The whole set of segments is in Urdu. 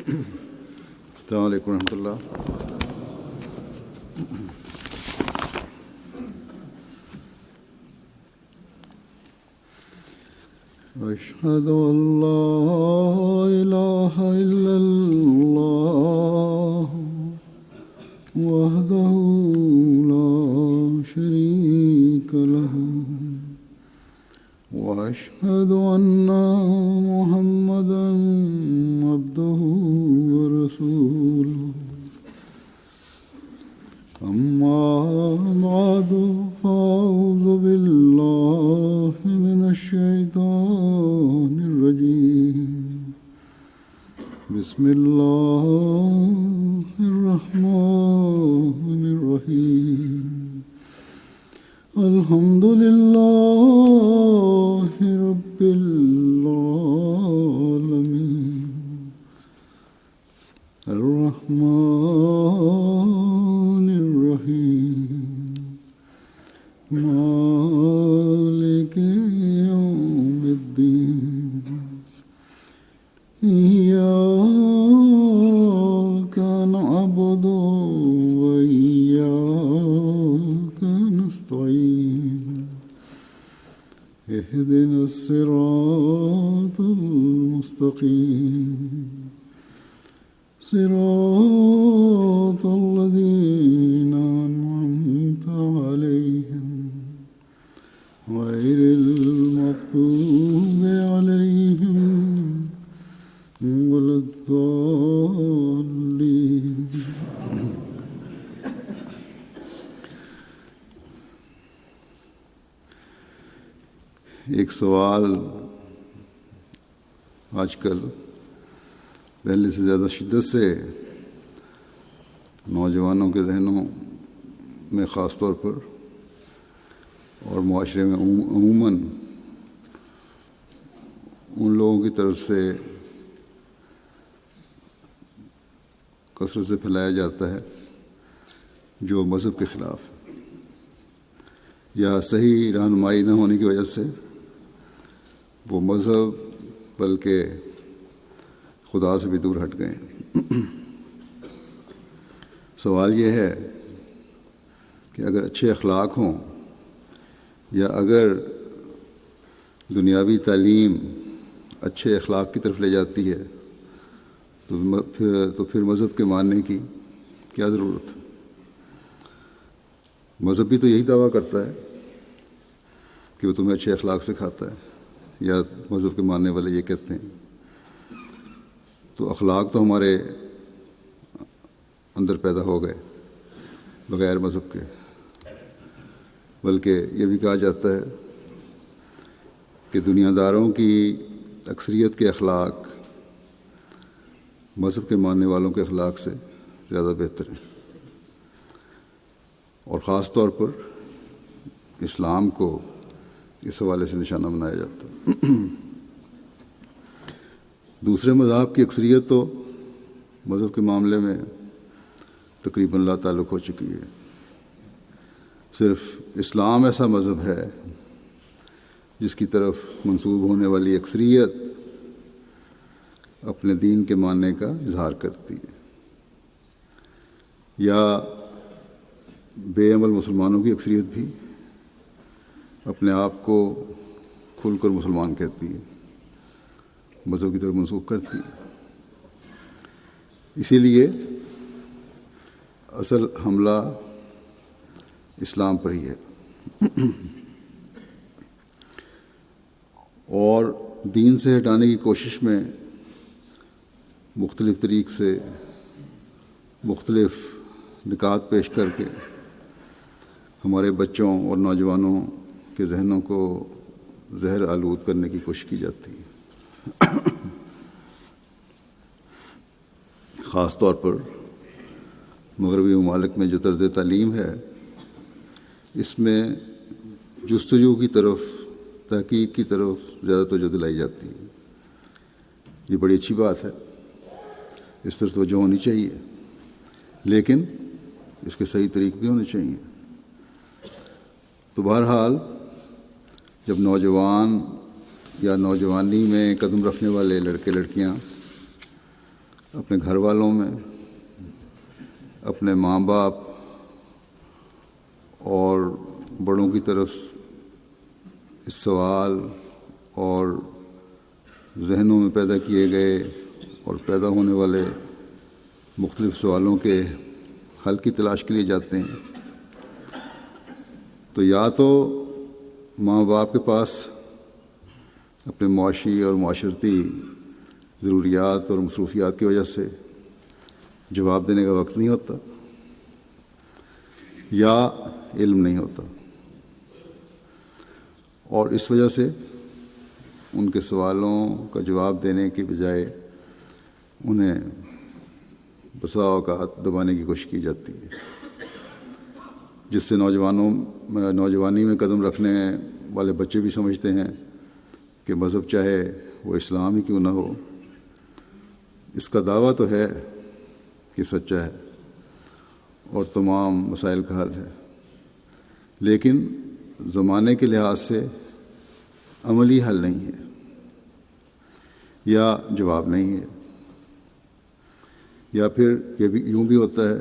السلام علیکم ورحمۃ اللہ. أشهد أن لا إله إلا الله وحده لا شريك له وأشهد أن محمدا عبده ورسوله. أما بعد فأعوذ بالله من الشيطان الرجيم. بسم الله الرحمن الرحيم. الحمد لله رب العالمين الرحمن الرحيم مالك يوم الدين. إياك نعبد وإياك نستعين. اهدنا الصراط المستقيم صراط الذين أنعمت عليهم غير المغضوب عليهم ولا الضالين. ایک سوال آج کل پہلے سے زیادہ شدت سے نوجوانوں کے ذہنوں میں خاص طور پر اور معاشرے میں عموماً ان لوگوں کی طرف سے کثرت سے پھیلایا جاتا ہے جو مذہب کے خلاف یا صحیح رہنمائی نہ ہونے کی وجہ سے وہ مذہب بلکہ خدا سے بھی دور ہٹ گئے. سوال یہ ہے کہ اگر اچھے اخلاق ہوں یا اگر دنیاوی تعلیم اچھے اخلاق کی طرف لے جاتی ہے تو پھر مذہب کے ماننے کی کیا ضرورت ہے؟ مذہب بھی تو یہی دعویٰ کرتا ہے کہ وہ تمہیں اچھے اخلاق سکھاتا ہے، یا مذہب کے ماننے والے یہ کہتے ہیں. تو اخلاق تو ہمارے اندر پیدا ہو گئے بغیر مذہب کے، بلکہ یہ بھی کہا جاتا ہے کہ دنیا داروں کی اکثریت کے اخلاق مذہب کے ماننے والوں کے اخلاق سے زیادہ بہتر ہیں، اور خاص طور پر اسلام کو اس حوالے سے نشانہ بنایا جاتا ہے. دوسرے مذاہب کی اکثریت تو مذہب کے معاملے میں تقریباً لا تعلق ہو چکی ہے. صرف اسلام ایسا مذہب ہے جس کی طرف منسوب ہونے والی اکثریت اپنے دین کے ماننے کا اظہار کرتی ہے، یا بے عمل مسلمانوں کی اکثریت بھی اپنے آپ کو کھل کر مسلمان کہتی ہے، مذہب کی طرف منسوخ کرتی ہے. اسی لیے اصل حملہ اسلام پر ہی ہے، اور دین سے ہٹانے کی کوشش میں مختلف طریق سے مختلف نکات پیش کر کے ہمارے بچوں اور نوجوانوں کے ذہنوں کو زہر آلود کرنے کی کوشش کی جاتی ہے. خاص طور پر مغربی ممالک میں جو طرز تعلیم ہے اس میں جستجو کی طرف، تحقیق کی طرف زیادہ توجہ دلائی جاتی ہے. یہ بڑی اچھی بات ہے، اس طرف توجہ ہونی چاہیے، لیکن اس کے صحیح طریق بھی ہونے چاہیے. تو بہرحال جب نوجوان یا نوجوانی میں قدم رکھنے والے لڑکے لڑکیاں اپنے گھر والوں میں، اپنے ماں باپ اور بڑوں کی طرف اس سوال اور ذہنوں میں پیدا کیے گئے اور پیدا ہونے والے مختلف سوالوں کے حل کی تلاش کے لیے جاتے ہیں، تو یا تو ماں باپ کے پاس اپنے معاشی اور معاشرتی ضروریات اور مصروفیات کی وجہ سے جواب دینے کا وقت نہیں ہوتا، یا علم نہیں ہوتا، اور اس وجہ سے ان کے سوالوں کا جواب دینے کی بجائے انہیں بسا اوقات دبانے کی کوشش کی جاتی ہے، جس سے نوجوانی میں قدم رکھنے والے بچے بھی سمجھتے ہیں کہ مذہب چاہے وہ اسلام ہی کیوں نہ ہو، اس کا دعویٰ تو ہے کہ سچا ہے اور تمام مسائل کا حل ہے، لیکن زمانے کے لحاظ سے عملی حل نہیں ہے یا جواب نہیں ہے، یا پھر یہ بھی یوں بھی ہوتا ہے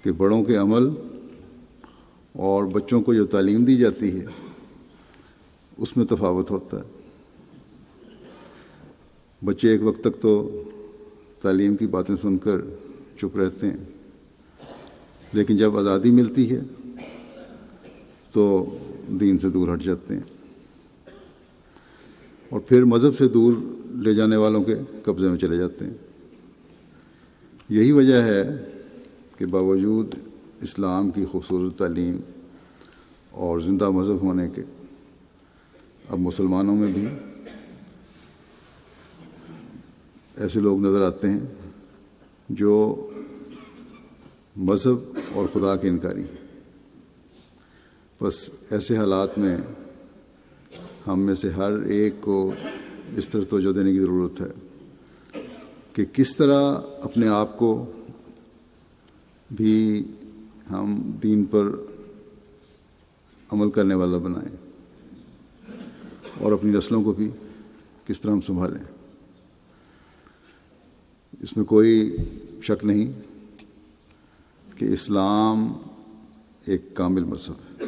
کہ بڑوں کے عمل اور بچوں کو جو تعلیم دی جاتی ہے اس میں تفاوت ہوتا ہے۔ بچے ایک وقت تک تو تعلیم کی باتیں سن کر چپ رہتے ہیں، لیکن جب آزادی ملتی ہے تو دین سے دور ہٹ جاتے ہیں اور پھر مذہب سے دور لے جانے والوں کے قبضے میں چلے جاتے ہیں۔ یہی وجہ ہے کہ باوجود اسلام کی خوبصورت تعلیم اور زندہ مذہب ہونے کے اب مسلمانوں میں بھی ایسے لوگ نظر آتے ہیں جو مذہب اور خدا کے انکاری ہیں۔ بس ایسے حالات میں ہم میں سے ہر ایک کو اس طرح توجہ دینے کی ضرورت ہے کہ کس طرح اپنے آپ کو بھی ہم دین پر عمل کرنے والا بنائیں اور اپنی نسلوں کو بھی کس طرح ہم سنبھالیں۔ اس میں کوئی شک نہیں کہ اسلام ایک کامل مذہب ہے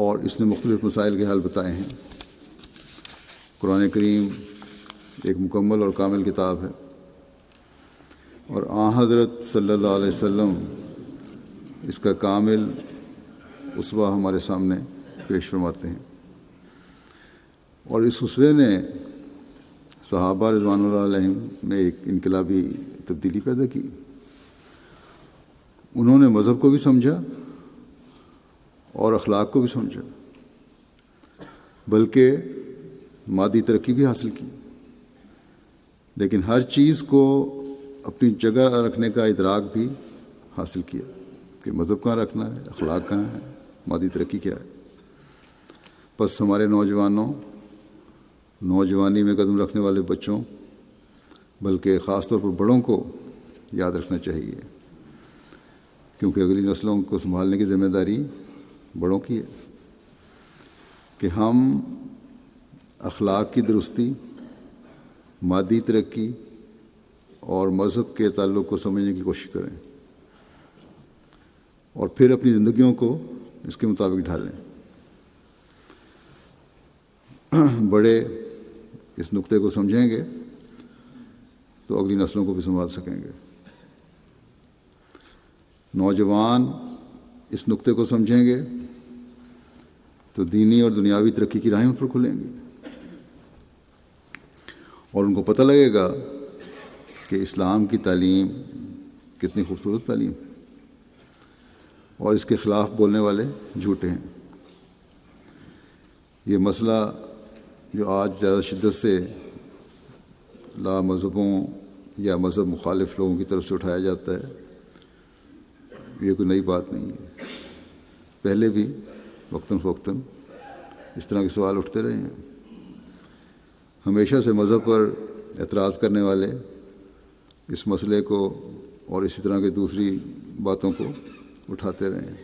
اور اس نے مختلف مسائل کے حل بتائے ہیں۔ قرآن کریم ایک مکمل اور کامل کتاب ہے، اور حضرت صلی اللہ علیہ وسلم اس کا کامل اسوہ ہمارے سامنے پیش فرماتے ہیں، اور اس اسوے نے صحابہ رضوان اللہ علیہم میں ایک انقلابی تبدیلی پیدا کی۔ انہوں نے مذہب کو بھی سمجھا اور اخلاق کو بھی سمجھا، بلکہ مادی ترقی بھی حاصل کی، لیکن ہر چیز کو اپنی جگہ رکھنے کا ادراک بھی حاصل کیا کہ مذہب کہاں رکھنا ہے، اخلاق کہاں ہے، مادی ترقی کیا ہے۔ بس ہمارے نوجوانی میں قدم رکھنے والے بچوں، بلکہ خاص طور پر بڑوں کو یاد رکھنا چاہیے، کیونکہ اگلی نسلوں کو سنبھالنے کی ذمہ داری بڑوں کی ہے کہ ہم اخلاق کی درستی، مادی ترقی اور مذہب کے تعلق کو سمجھنے کی کوشش کریں اور پھر اپنی زندگیوں کو اس کے مطابق ڈھالیں۔ بڑے اس نقطے کو سمجھیں گے تو اگلی نسلوں کو بھی سنبھال سکیں گے، نوجوان اس نقطے کو سمجھیں گے تو دینی اور دنیاوی ترقی کی راہیں ان پر کھلیں گی، اور ان کو پتہ لگے گا کہ اسلام کی تعلیم کتنی خوبصورت تعلیم ہے اور اس کے خلاف بولنے والے جھوٹے ہیں۔ یہ مسئلہ جو آج زیادہ شدت سے لا مذہبوں یا مذہب مخالف لوگوں کی طرف سے اٹھایا جاتا ہے، یہ کوئی نئی بات نہیں ہے، پہلے بھی وقتاً فوقتاً اس طرح کے سوال اٹھتے رہے ہیں۔ ہمیشہ سے مذہب پر اعتراض کرنے والے اس مسئلے کو اور اسی طرح کی دوسری باتوں کو اٹھاتے رہے ہیں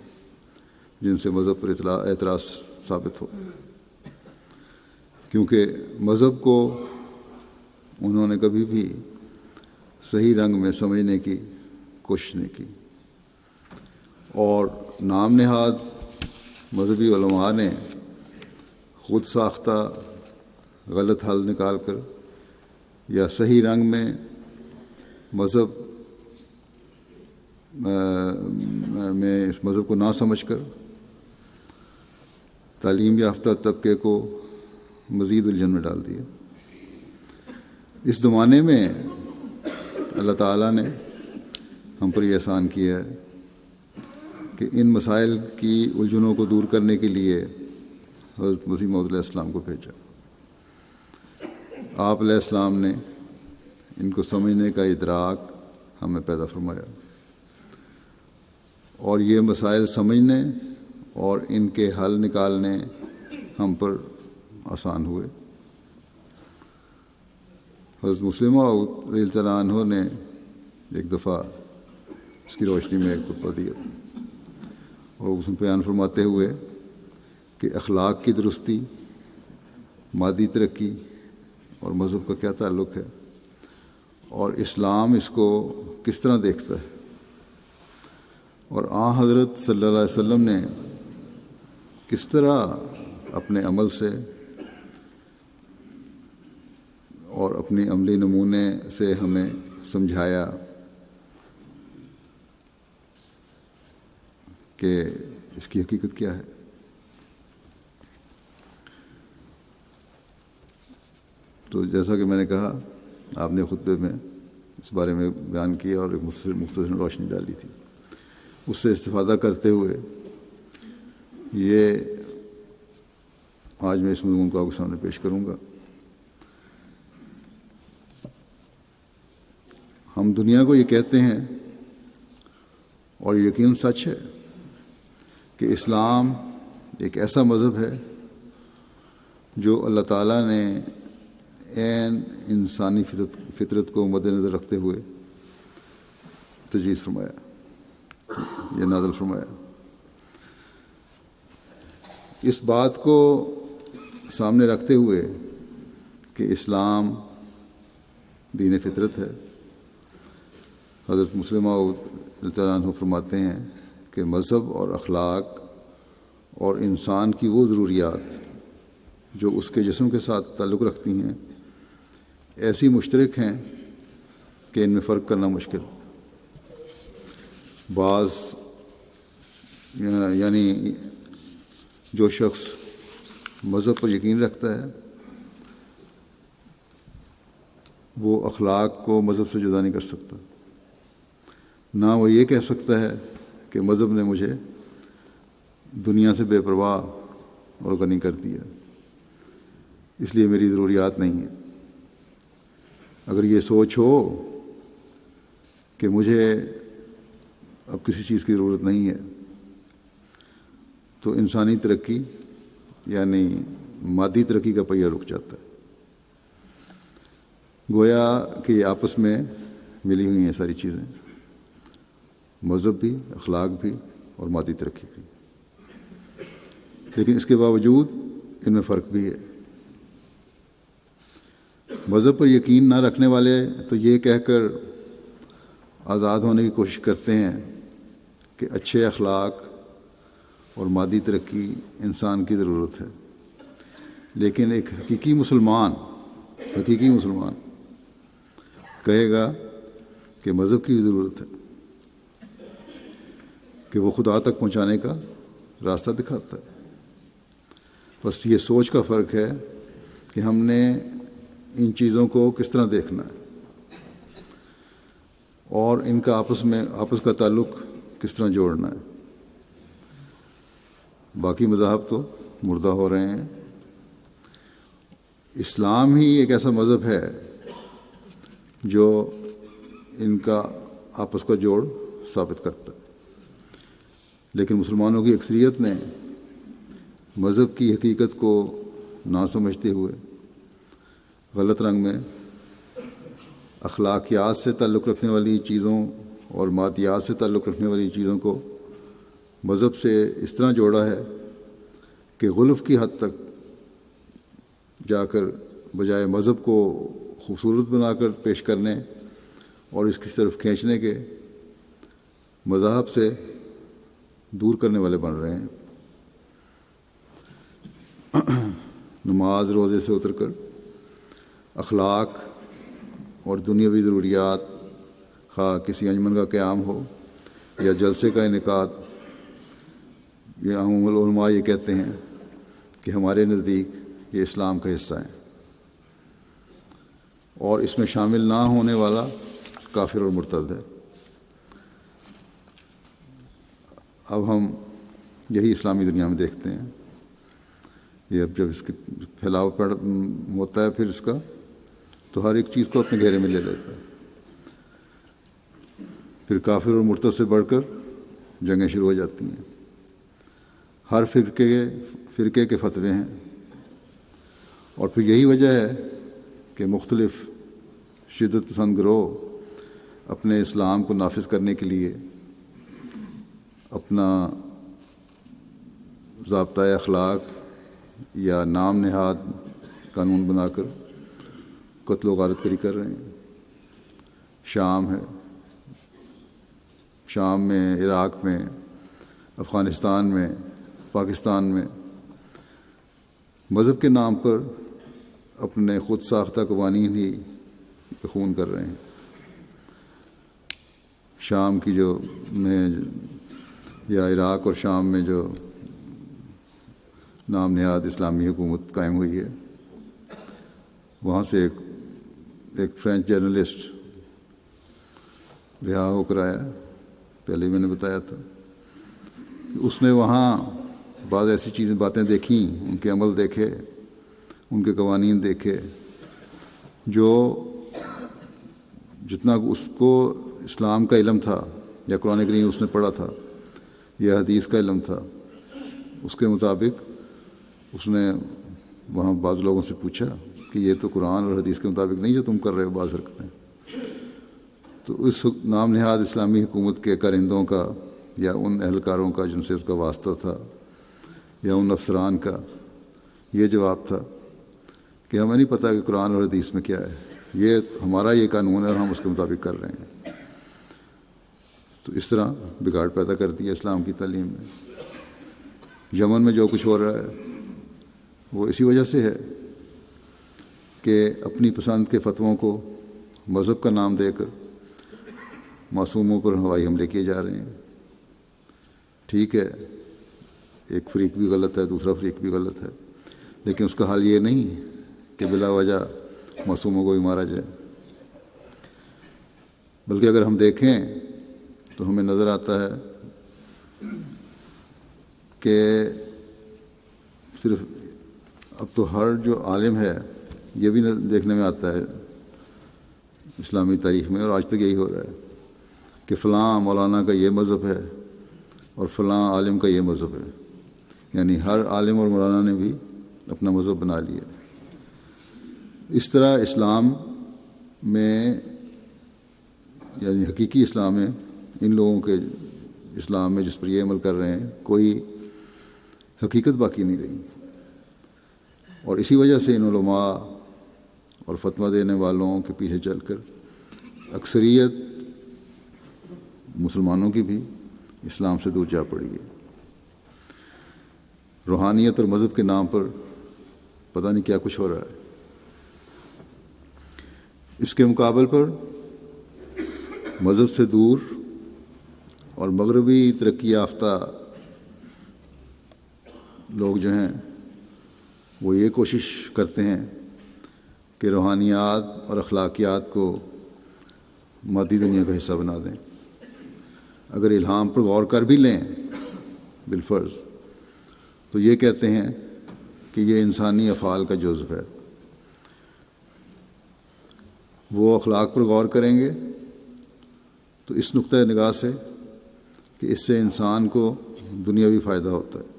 جن سے مذہب پر انہوں نے کبھی بھی صحیح رنگ میں سمجھنے کی کوشش نہیں کی، اور نام نہاد مذہبی علماء نے خود ساختہ غلط حل نکال کر یا صحیح رنگ میں مذہب میں اس مذہب کو نہ سمجھ کر تعلیم یافتہ طبقے کو مزید الجھن میں ڈال دیا۔ اس زمانے میں اللہ تعالیٰ نے ہم پر یہ احسان کیا ہے کہ ان مسائل کی الجھنوں کو دور کرنے کے لیے حضرت مسیح موعود علیہ السلام کو بھیجا۔ آپ علیہ السلام نے ان کو سمجھنے کا ادراک ہمیں پیدا فرمایا، اور یہ مسائل سمجھنے اور ان کے حل نکالنے ہم پر آسان ہوئے۔ حضرت مسلم موعود رضی اللہ عنہ نے ایک دفعہ اس کی روشنی میں ایک خطبہ دیا تھا، اور اس میں بیان فرماتے ہوئے کہ اخلاق کی درستی، مادی ترقی اور مذہب کا کیا تعلق ہے، اور اسلام اس کو کس طرح دیکھتا ہے، اور حضرت صلی اللہ علیہ وسلم نے کس طرح اپنے عمل سے اور اپنی عملی نمونے سے ہمیں سمجھایا کہ اس کی حقیقت کیا ہے۔ تو جیسا کہ میں نے کہا، آپ نے خطبے میں اس بارے میں بیان کیا اور ایک مختصر روشنی ڈالی تھی۔ اس سے استفادہ کرتے ہوئے یہ آج میں اس مضمون کو آپ کے سامنے پیش کروں گا۔ ہم دنیا کو یہ کہتے ہیں، اور یقیناً سچ ہے، کہ اسلام ایک ایسا مذہب ہے جو اللہ تعالیٰ نے عین انسانی فطرت کو مد نظر رکھتے ہوئے تجویز فرمایا، یہ نازل فرمایا۔ اس بات کو سامنے رکھتے ہوئے کہ اسلام دین فطرت ہے، حضرت مسلم موعود رضی اللہ عنہ فرماتے ہیں کہ مذہب اور اخلاق اور انسان کی وہ ضروریات جو اس کے جسم کے ساتھ تعلق رکھتی ہیں ایسی مشترک ہیں کہ ان میں فرق کرنا مشکل۔ بعض یعنی جو شخص مذہب پر یقین رکھتا ہے وہ اخلاق کو مذہب سے جدا نہیں کر سکتا، نہ وہ یہ کہہ سکتا ہے کہ مذہب نے مجھے دنیا سے بے پرواہ اور غنی کر دیا، اس لیے میری ضروریات نہیں ہیں۔ اگر یہ سوچ ہو کہ مجھے اب کسی چیز کی ضرورت نہیں ہے تو انسانی ترقی یعنی مادی ترقی کا پہیہ رک جاتا ہے۔ گویا کہ یہ آپس میں ملی ہوئی ہیں ساری چیزیں، مذہب بھی، اخلاق بھی اور مادی ترقی بھی، لیکن اس کے باوجود ان میں فرق بھی ہے۔ مذہب پر یقین نہ رکھنے والے تو یہ کہہ کر آزاد ہونے کی کوشش کرتے ہیں کہ اچھے اخلاق اور مادی ترقی انسان کی ضرورت ہے، لیکن ایک حقیقی مسلمان کہے گا کہ مذہب کی بھی ضرورت ہے، کہ وہ خدا تک پہنچانے کا راستہ دکھاتا ہے۔ بس یہ سوچ کا فرق ہے کہ ہم نے ان چیزوں کو کس طرح دیکھنا ہے اور ان کا آپس کا تعلق کس طرح جوڑنا ہے۔ باقی مذاہب تو مردہ ہو رہے ہیں، اسلام ہی ایک ایسا مذہب ہے جو ان کا آپس کا جوڑ ثابت کرتا ہے، لیکن مسلمانوں کی اکثریت نے مذہب کی حقیقت کو نہ سمجھتے ہوئے غلط رنگ میں اخلاقیات سے تعلق رکھنے والی چیزوں اور مادیات سے تعلق رکھنے والی چیزوں کو مذہب سے اس طرح جوڑا ہے کہ غلف کی حد تک جا کر بجائے مذہب کو خوبصورت بنا کر پیش کرنے اور اس کی طرف کھینچنے کے مذاہب سے دور کرنے والے بن رہے ہیں۔ نماز روزے سے اتر کر اخلاق اور دنیاوی ضروریات، خواہ کسی انجمن کا قیام ہو یا جلسے کا انعقاد، یہ عموم العلماء یہ کہتے ہیں کہ ہمارے نزدیک یہ اسلام کا حصہ ہیں، اور اس میں شامل نہ ہونے والا کافر اور مرتد ہے۔ اب ہم یہی اسلامی دنیا میں دیکھتے ہیں۔ یہ اب جب اس کے پھیلاؤ ہوتا ہے پھر اس کا، تو ہر ایک چیز کو اپنے گھیرے میں لے لیتا ہے۔ پھر کافر اور مرتد سے بڑھ کر جنگیں شروع ہو جاتی ہیں۔ ہر فرقے کے فتوے ہیں، اور پھر یہی وجہ ہے کہ مختلف شدت پسند گروہ اپنے اسلام کو نافذ کرنے کے لیے اپنا ضابطۂ اخلاق یا نام نہاد قانون بنا کر قتل و غارت گری کر رہے ہیں۔ شام ہے، شام میں، عراق میں، افغانستان میں، پاکستان میں مذہب کے نام پر اپنے خود ساختہ قوانین ہی خون کر رہے ہیں۔ شام کی یا عراق اور شام میں جو نام نہاد اسلامی حکومت قائم ہوئی ہے، وہاں سے ایک فرینچ جرنلسٹ رہا ہو کر آیا، پہلے میں نے بتایا تھا کہ اس نے وہاں بعض ایسی باتیں دیکھیں، ان کے عمل دیکھے، ان کے قوانین دیکھے، جو جتنا اس کو اسلام کا علم تھا یا قرآن کریم اس نے پڑھا تھا یا حدیث کا علم تھا، اس کے مطابق اس نے وہاں بعض لوگوں سے پوچھا کہ یہ تو قرآن اور حدیث کے مطابق نہیں جو تم کر رہے ہو بعض حرکتیں۔ تو اس نام نہاد اسلامی حکومت کے کارندوں کا یا ان اہلکاروں کا جن سے اس کا واسطہ تھا یا ان افسران کا یہ جواب تھا کہ ہمیں نہیں پتہ کہ قرآن اور حدیث میں کیا ہے، یہ ہمارا یہ قانون ہے اور ہم اس کے مطابق کر رہے ہیں۔ تو اس طرح بگاڑ پیدا کر دیا اسلام کی تعلیم میں۔ یمن میں جو کچھ ہو رہا ہے وہ اسی وجہ سے ہے کہ اپنی پسند کے فتووں کو مذہب کا نام دے کر معصوموں پر ہوائی حملے کیے جا رہے ہیں۔ ٹھیک ہے، ایک فریق بھی غلط ہے، دوسرا فریق بھی غلط ہے، لیکن اس کا حل یہ نہیں کہ بلا وجہ معصوموں کو بھی مارا جائے۔ بلکہ اگر ہم دیکھیں تو ہمیں نظر آتا ہے کہ صرف اب تو ہر جو عالم ہے، یہ بھی دیکھنے میں آتا ہے اسلامی تاریخ میں، اور آج تک یہی ہو رہا ہے کہ فلاں مولانا کا یہ مذہب ہے اور فلاں عالم کا یہ مذہب ہے، یعنی ہر عالم اور مولانا نے بھی اپنا مذہب بنا لیا۔ اس طرح اسلام میں، یعنی حقیقی اسلام میں، ان لوگوں کے اسلام میں جس پر یہ عمل کر رہے ہیں، کوئی حقیقت باقی نہیں رہی۔ اور اسی وجہ سے ان علماء اور فتویٰ دینے والوں کے پیچھے چل کر اکثریت مسلمانوں کی بھی اسلام سے دور جا پڑی ہے۔ روحانیت اور مذہب کے نام پر پتہ نہیں کیا کچھ ہو رہا ہے۔ اس کے مقابل پر مذہب سے دور اور مغربی ترقی یافتہ لوگ جو ہیں وہ یہ کوشش کرتے ہیں کہ روحانیات اور اخلاقیات کو مادی دنیا کا حصہ بنا دیں۔ اگر الہام پر غور کر بھی لیں بالفرض، تو یہ کہتے ہیں کہ یہ انسانی افعال کا جزو ہے۔ وہ اخلاق پر غور کریں گے تو اس نقطۂ نگاہ سے کہ اس سے انسان کو دنیاوی فائدہ ہوتا ہے،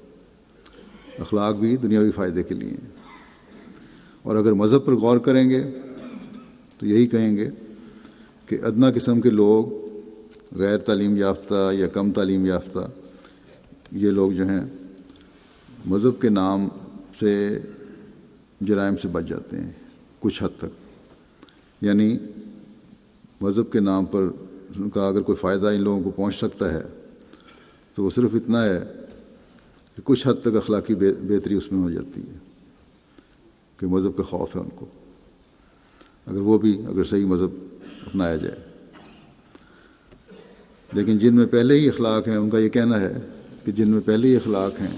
اخلاق بھی دنیاوی فائدے کے لیے ہیں۔ اور اگر مذہب پر غور کریں گے تو یہی کہیں گے کہ ادنا قسم کے لوگ، غیر تعلیم یافتہ یا کم تعلیم یافتہ یہ لوگ جو ہیں مذہب کے نام سے جرائم سے بچ جاتے ہیں کچھ حد تک، یعنی مذہب کے نام پر ان کا اگر کوئی فائدہ ان لوگوں کو پہنچ سکتا ہے تو وہ صرف اتنا ہے کہ کچھ حد تک اخلاقی بہتری اس میں ہو جاتی ہے کہ مذہب کا خوف ہے ان کو، اگر صحیح مذہب اپنایا جائے۔ لیکن جن میں پہلے ہی اخلاق ہیں، ان کا یہ کہنا ہے کہ جن میں پہلے ہی اخلاق ہیں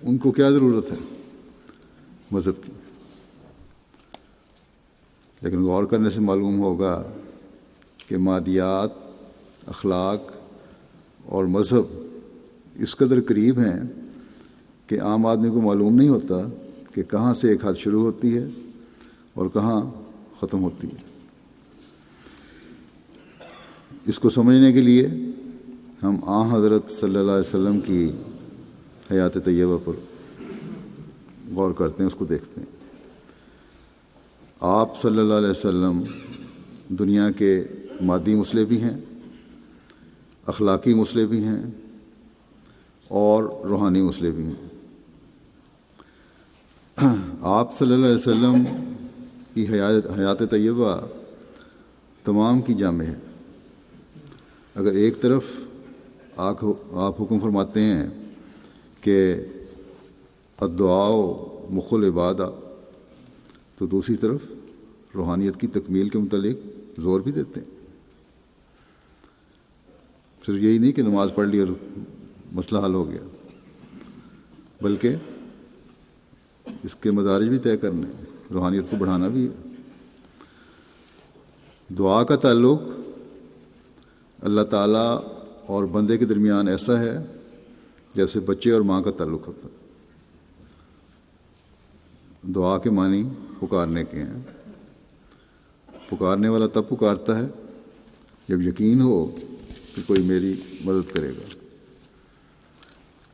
ان کو کیا ضرورت ہے مذہب کی؟ لیکن غور کرنے سے معلوم ہوگا کہ مادیات، اخلاق اور مذہب اس قدر قریب ہیں کہ عام آدمی کو معلوم نہیں ہوتا کہ کہاں سے ایک حد شروع ہوتی ہے اور کہاں ختم ہوتی ہے۔ اس کو سمجھنے کے لیے ہم حضرت صلی اللہ علیہ وسلم کی حیات طیبہ پر غور کرتے ہیں، اس کو دیکھتے ہیں۔ آپ صلی اللہ علیہ وسلم دنیا کے مادی مسئلے بھی ہیں، اخلاقی مسئلے بھی ہیں اور روحانی مسئلے بھی ہیں۔ آپ صلی اللہ علیہ وسلم کی حیات طیبہ تمام کی جامع ہے۔ اگر ایک طرف آپ حکم فرماتے ہیں کہ الدعاء مخ العبادہ، تو دوسری طرف روحانیت کی تکمیل کے متعلق زور بھی دیتے ہیں۔ صرف یہی نہیں کہ نماز پڑھ لی اور مسئلہ حل ہو گیا، بلکہ اس کے مدارج بھی طے کرنے، روحانیت کو بڑھانا بھی ہے۔ دعا کا تعلق اللہ تعالیٰ اور بندے کے درمیان ایسا ہے جیسے بچے اور ماں کا تعلق ہوتا ہے۔ دعا کے معنی پکارنے کے ہیں۔ پکارنے والا تب پکارتا ہے جب یقین ہو کہ کوئی میری مدد کرے گا۔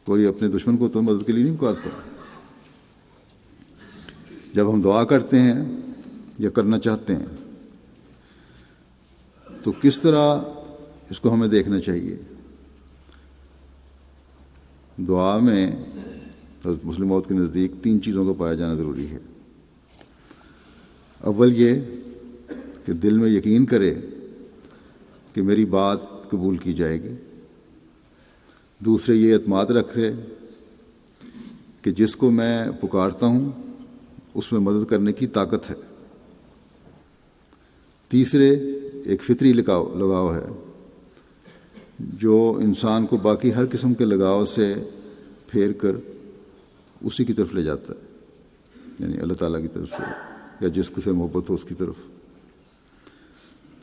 کوئی اپنے دشمن کو تو مدد کے لیے نہیں پکارتا۔ جب ہم دعا کرتے ہیں یا کرنا چاہتے ہیں تو کس طرح اس کو ہمیں دیکھنا چاہیے؟ دعا میں حضرت مسلم موعود کے نزدیک 3 چیزوں کا پایا جانا ضروری ہے۔ اول یہ کہ دل میں یقین کرے کہ میری بات قبول کی جائے گی۔ دوسرے یہ اعتماد رکھے کہ جس کو میں پکارتا ہوں اس میں مدد کرنے کی طاقت ہے۔ تیسرے ایک فطری لگاؤ ہے جو انسان کو باقی ہر قسم کے لگاؤ سے پھیر کر اسی کی طرف لے جاتا ہے، یعنی اللہ تعالیٰ کی طرف سے یا جس سے محبت ہو اس کی طرف۔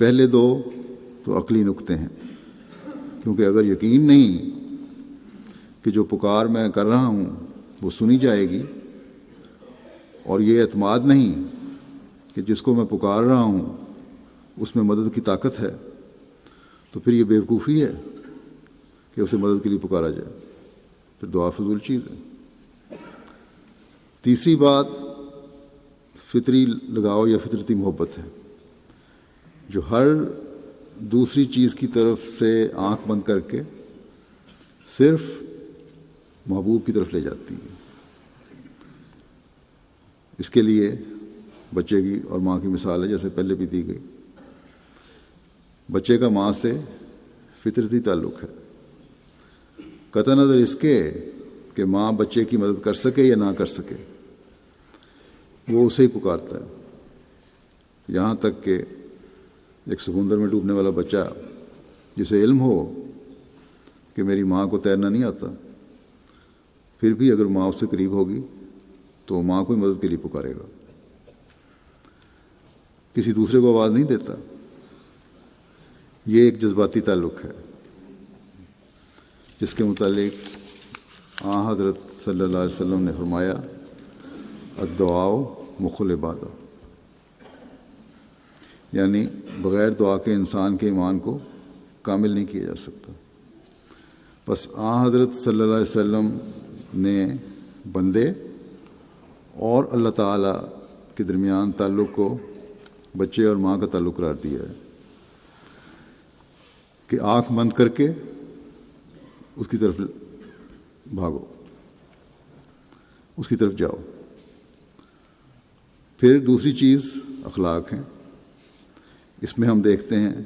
پہلے 2 تو عقلی نکتے ہیں، کیونکہ اگر یقین نہیں کہ جو پکار میں کر رہا ہوں وہ سنی جائے گی، اور یہ اعتماد نہیں کہ جس کو میں پکار رہا ہوں اس میں مدد کی طاقت ہے، تو پھر یہ بیوقوفی ہے کہ اسے مدد کے لیے پکارا جائے، پھر دعا فضول چیز ہے۔ تیسری بات فطری لگاؤ یا فطرتی محبت ہے، جو ہر دوسری چیز کی طرف سے آنکھ بند کر کے صرف محبوب کی طرف لے جاتی ہے۔ اس کے لیے بچے کی اور ماں کی مثال ہے، جیسے پہلے بھی دی گئی۔ بچے کا ماں سے فطرتی تعلق ہے، قطع نظر اس کے کہ ماں بچے کی مدد کر سکے یا نہ کر سکے، وہ اسے ہی پکارتا ہے۔ یہاں تک کہ ایک سمندر میں ڈوبنے والا بچہ جسے علم ہو کہ میری ماں کو تیرنا نہیں آتا، پھر بھی اگر ماں اس سے قریب ہوگی تو وہ ماں کو ہی مدد کے لیے پکارے گا، کسی دوسرے کو آواز نہیں دیتا۔ یہ ایک جذباتی تعلق ہے جس کے متعلق حضرت صلی اللہ علیہ وسلم نے فرمایا الدعاء مخ العبادہ، یعنی بغیر دعا کے انسان کے ایمان کو کامل نہیں کیا جا سکتا۔ بس حضرت صلی اللہ علیہ وسلم نے بندے اور اللہ تعالیٰ کے درمیان تعلق کو بچے اور ماں کا تعلق قرار دیا ہے کہ آنکھ بند کر کے اس کی طرف بھاگو، اس کی طرف جاؤ، پھر دوسری چیز اخلاق ہیں. اس میں ہم دیکھتے ہیں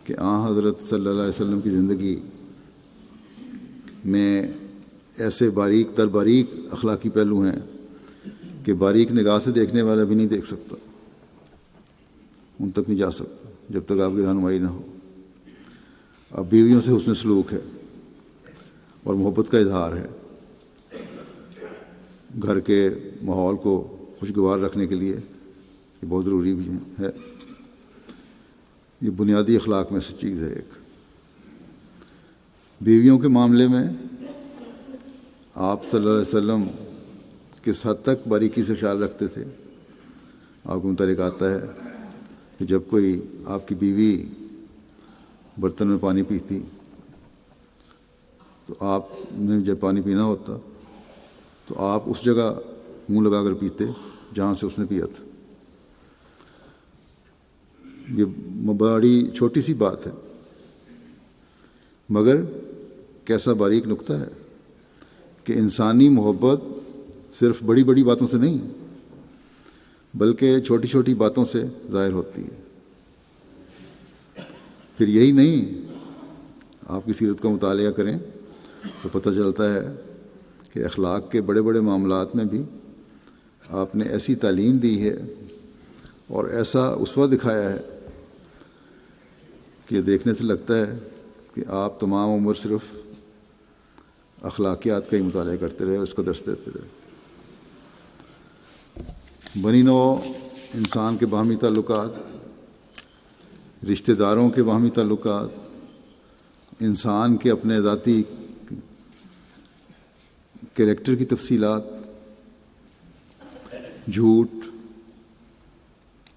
کہ حضرت صلی اللہ علیہ وسلم کی زندگی میں ایسے باریک در باریک اخلاقی پہلو ہیں کہ باریک نگاہ سے دیکھنے والا بھی نہیں دیکھ سکتا، ان تک نہیں جا سکتا جب تک آپ کی رہنمائی نہ ہو. اب بیویوں سے حسن سلوک ہے اور محبت کا اظہار ہے. گھر کے ماحول کو خوشگوار رکھنے کے لیے یہ بہت ضروری بھی ہے. یہ بنیادی اخلاق میں سے چیز ہے ایک. بیویوں کے معاملے میں آپ صلی اللہ علیہ وسلم کس حد تک باریکی سے خیال رکھتے تھے. آپ کو متعلق آتا ہے کہ جب کوئی آپ کی بیوی برتن میں پانی پیتی تو آپ نے جب پانی پینا ہوتا تو آپ اس جگہ منہ لگا کر پیتے جہاں سے اس نے پیا تھا. یہ بڑی چھوٹی سی بات ہے مگر کیسا باریک نقطہ ہے کہ انسانی محبت صرف بڑی بڑی باتوں سے نہیں بلکہ چھوٹی چھوٹی باتوں سے ظاہر ہوتی ہے. پھر یہی نہیں، آپ کی سیرت کا مطالعہ کریں تو پتہ چلتا ہے کہ اخلاق کے بڑے بڑے معاملات میں بھی آپ نے ایسی تعلیم دی ہے اور ایسا اسوہ دکھایا ہے کہ دیکھنے سے لگتا ہے کہ آپ تمام عمر صرف اخلاقیات کا ہی مطالعہ کرتے رہے اور اس کو درس دیتے رہے. بنی نوع انسان کے باہمی تعلقات، رشتہ داروں کے باہمی تعلقات، انسان کے اپنے ذاتی کریکٹر کی تفصیلات، جھوٹ،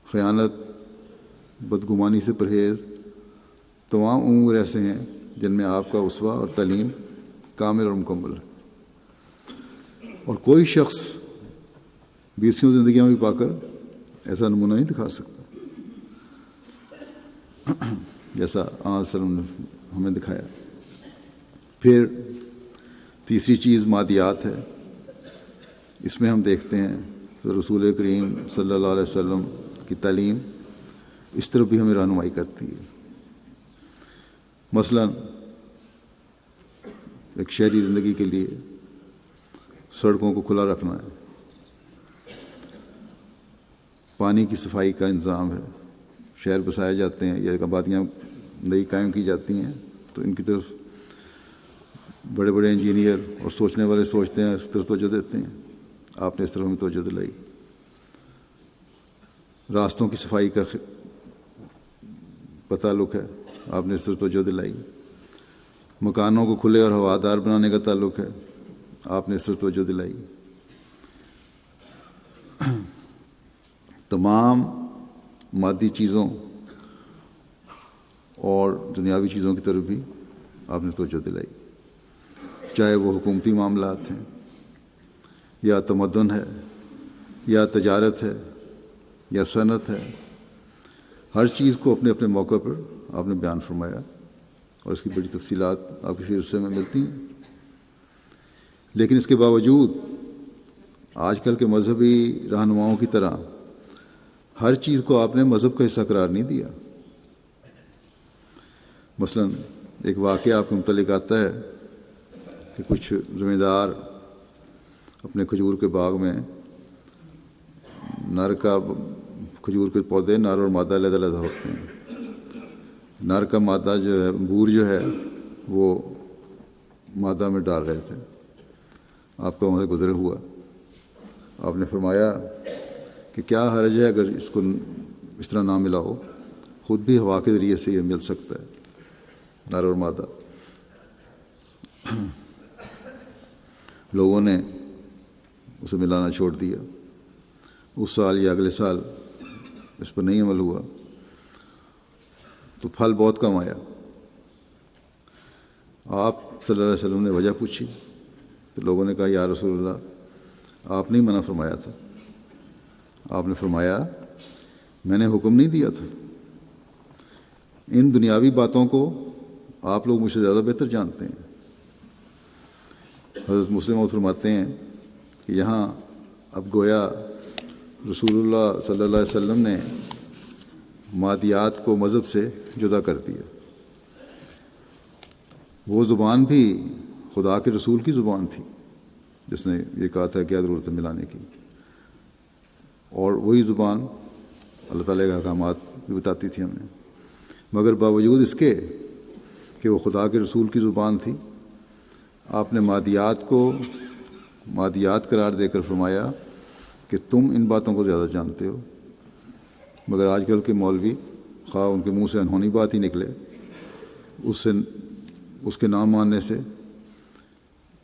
خیانت، بدگمانی سے پرہیز، تمام امور ایسے ہیں جن میں آپ کا اسوہ اور تعلیم کامل اور مکمل ہے. اور کوئی شخص 20 زندگیاں بھی پا کر ایسا نمونہ نہیں دکھا سکتا جیسا آج وسلم نے ہمیں دکھایا. پھر تیسری چیز مادیات ہے. اس میں ہم دیکھتے ہیں تو رسول کریم صلی اللہ علیہ وسلم کی تعلیم اس طرف بھی ہمیں رہنمائی کرتی ہے. مثلا ایک شہری زندگی کے لیے سڑکوں کو کھلا رکھنا ہے، پانی کی صفائی کا انتظام ہے. شہر بسائے جاتے ہیں یا آبادیاں نئی قائم کی جاتی ہیں تو ان کی طرف بڑے بڑے انجینئر اور سوچنے والے سوچتے ہیں، اس طرف توجہ دیتے ہیں. آپ نے اس طرف ہمیں توجہ دلائی. راستوں کی صفائی کا تعلق ہے، آپ نے اس طرف توجہ دلائی. مکانوں کو کھلے اور ہوادار بنانے کا تعلق ہے، آپ نے اس طرف توجہ دلائی. تمام مادی چیزوں اور دنیاوی چیزوں کی طرف بھی آپ نے توجہ دلائی، چاہے وہ حکومتی معاملات ہیں یا تمدن ہے یا تجارت ہے یا صنعت ہے. ہر چیز کو اپنے اپنے موقع پر آپ نے بیان فرمایا اور اس کی بڑی تفصیلات آپ کی سیرت سے میں ملتی ہیں. لیکن اس کے باوجود آج کل کے مذہبی رہنماؤں کی طرح ہر چیز کو آپ نے مذہب کا حصہ قرار نہیں دیا. مثلا ایک واقعہ آپ کو متعلق آتا ہے کہ کچھ ذمہ دار اپنے کھجور کے باغ میں نر کا کھجور کے پودے نر اور مادہ علیحدہ علیحدہ ہوتے ہیں. نر کا مادہ جو ہے انگور جو ہے وہ مادہ میں ڈال رہے تھے. آپ کا وہاں سے گزرے ہوا، آپ نے فرمایا کہ کیا حرج ہے اگر اس کو اس طرح نہ ملاؤ، خود بھی ہوا کے ذریعے سے یہ مل سکتا ہے نر اور مادہ. لوگوں نے اسے ملانا چھوڑ دیا. اس سال یا اگلے سال اس پر نہیں عمل ہوا تو پھل بہت کم آیا. آپ صلی اللہ علیہ وسلم نے وجہ پوچھی تو لوگوں نے کہا یا رسول اللہ آپ نے منع فرمایا تھا. آپ نے فرمایا میں نے حکم نہیں دیا تھا. ان دنیاوی باتوں کو آپ لوگ مجھ سے زیادہ بہتر جانتے ہیں. حضرت مسلم فرماتے ہیں کہ یہاں اب گویا رسول اللہ صلی اللہ علیہ وسلم نے مادیات کو مذہب سے جدا کر دیا۔ وہ زبان بھی خدا کے رسول کی زبان تھی جس نے یہ کہا تھا کیا ضرورت ہے ملانے کی، اور وہی زبان اللہ تعالیٰ کے احکامات بھی بتاتی تھی ہمیں، مگر باوجود اس کے کہ وہ خدا کے رسول کی زبان تھی، آپ نے مادیات کو مادیات قرار دے کر فرمایا کہ تم ان باتوں کو زیادہ جانتے ہو۔ مگر آج کل کے مولوی خواہ ان کے منہ سے انہونی بات ہی نکلے، اس کے نام ماننے سے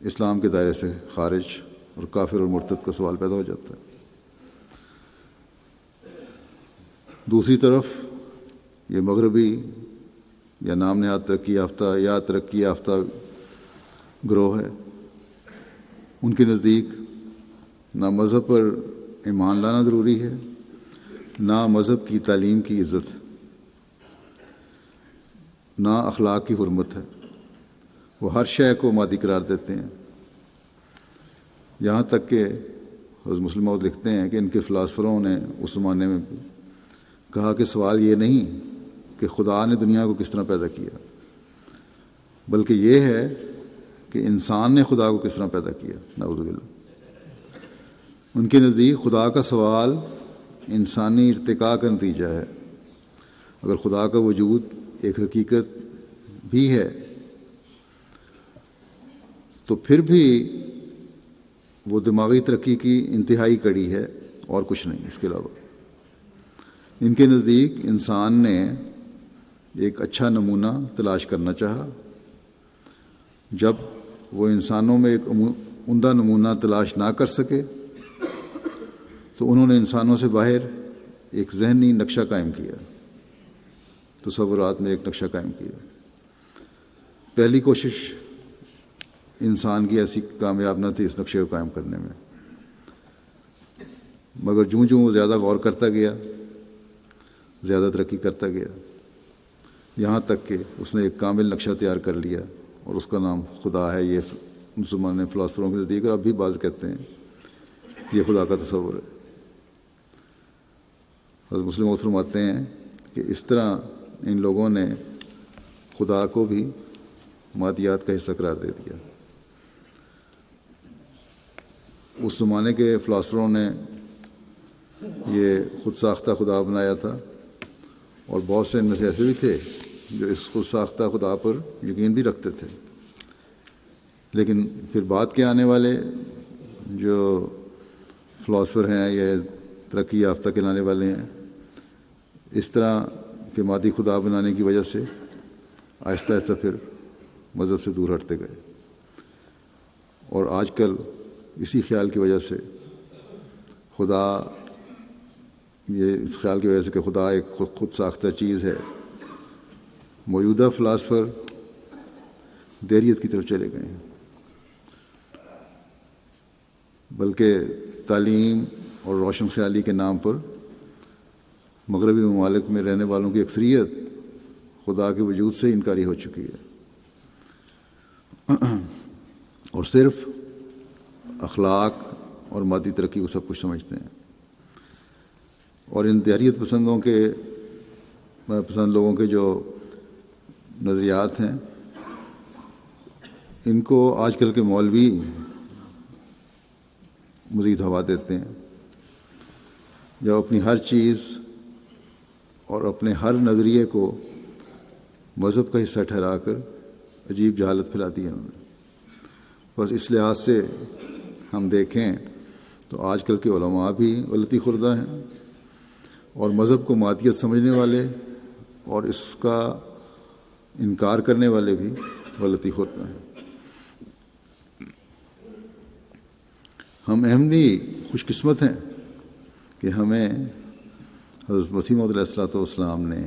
اسلام کے دائرے سے خارج اور کافر اور مرتد کا سوال پیدا ہو جاتا ہے۔ دوسری طرف یہ مغربی یا نام نہاد ترقی یافتہ گروہ ہے، ان کے نزدیک نہ مذہب پر ایمان لانا ضروری ہے، نہ مذہب کی تعلیم کی عزت ہے، نہ اخلاق کی حرمت ہے۔ وہ ہر شے کو مادی قرار دیتے ہیں، یہاں تک کہ حضرت مسلم موعود لکھتے ہیں کہ ان کے فلاسفروں نے اس زمانے میں کہا کہ سوال یہ نہیں کہ خدا نے دنیا کو کس طرح پیدا کیا، بلکہ یہ ہے کہ انسان نے خدا کو کس طرح پیدا کیا، نعوذ باللہ۔ ان کے نزدیک خدا کا سوال انسانی ارتقاء کا نتیجہ ہے۔ اگر خدا کا وجود ایک حقیقت بھی ہے تو پھر بھی وہ دماغی ترقی کی انتہائی کڑی ہے اور کچھ نہیں اس کے علاوہ۔ ان کے نزدیک انسان نے ایک اچھا نمونہ تلاش کرنا چاہا، جب وہ انسانوں میں ایک عمدہ نمونہ تلاش نہ کر سکے تو انہوں نے انسانوں سے باہر ایک ذہنی نقشہ قائم کیا، تصورات میں ایک نقشہ قائم کیا۔ پہلی کوشش انسان کی ایسی کامیاب نہ تھی اس نقشے کو قائم کرنے میں، مگر جوں جوں وہ زیادہ غور کرتا گیا، زیادہ ترقی کرتا گیا، یہاں تک کہ اس نے ایک کامل نقشہ تیار کر لیا اور اس کا نام خدا ہے۔ یہ مسلمان فلاسفروں کے نزدیک، اور اب بھی بعض کہتے ہیں یہ خدا کا تصور ہے۔ حضرت مسلم موعود فرماتے ہیں کہ اس طرح ان لوگوں نے خدا کو بھی مادیات کا حصہ قرار دے دیا۔ اس زمانے کے فلاسفروں نے یہ خود ساختہ خدا بنایا تھا، اور بہت سے ان میں سے ایسے بھی تھے جو اس خود ساختہ خدا پر یقین بھی رکھتے تھے، لیکن پھر بعد کے آنے والے جو فلاسفر ہیں یا ترقی یافتہ کہلانے والے ہیں، اس طرح کے مادی خدا بنانے کی وجہ سے آہستہ آہستہ پھر مذہب سے دور ہٹتے گئے، اور آج کل اسی خیال کی وجہ سے خدا، یہ اس خیال کی وجہ سے کہ خدا ایک خود ساختہ چیز ہے، موجودہ فلاسفر دیریت کی طرف چلے گئے ہیں، بلکہ تعلیم اور روشن خیالی کے نام پر مغربی ممالک میں رہنے والوں کی اکثریت خدا کے وجود سے انکاری ہو چکی ہے، اور صرف اخلاق اور مادی ترقی کو سب کچھ سمجھتے ہیں۔ اور ان دیریت پسند لوگوں کے جو نظریات ہیں، ان کو آج کل کے مولوی مزید ہوا دیتے ہیں، جب اپنی ہر چیز اور اپنے ہر نظریے کو مذہب کا حصہ ٹھہرا کر عجیب جہالت پھیلا دی ہے انہوں نے۔ بس اس لحاظ سے ہم دیکھیں تو آج کل کے علماء بھی غلطی خوردہ ہیں، اور مذہب کو مادیت سمجھنے والے اور اس کا انکار کرنے والے بھی غلطی خوردہ ہیں۔ ہم احمدی خوش قسمت ہیں کہ ہمیں حضرت مسیح موعود علیہ الصلوۃ والسلام نے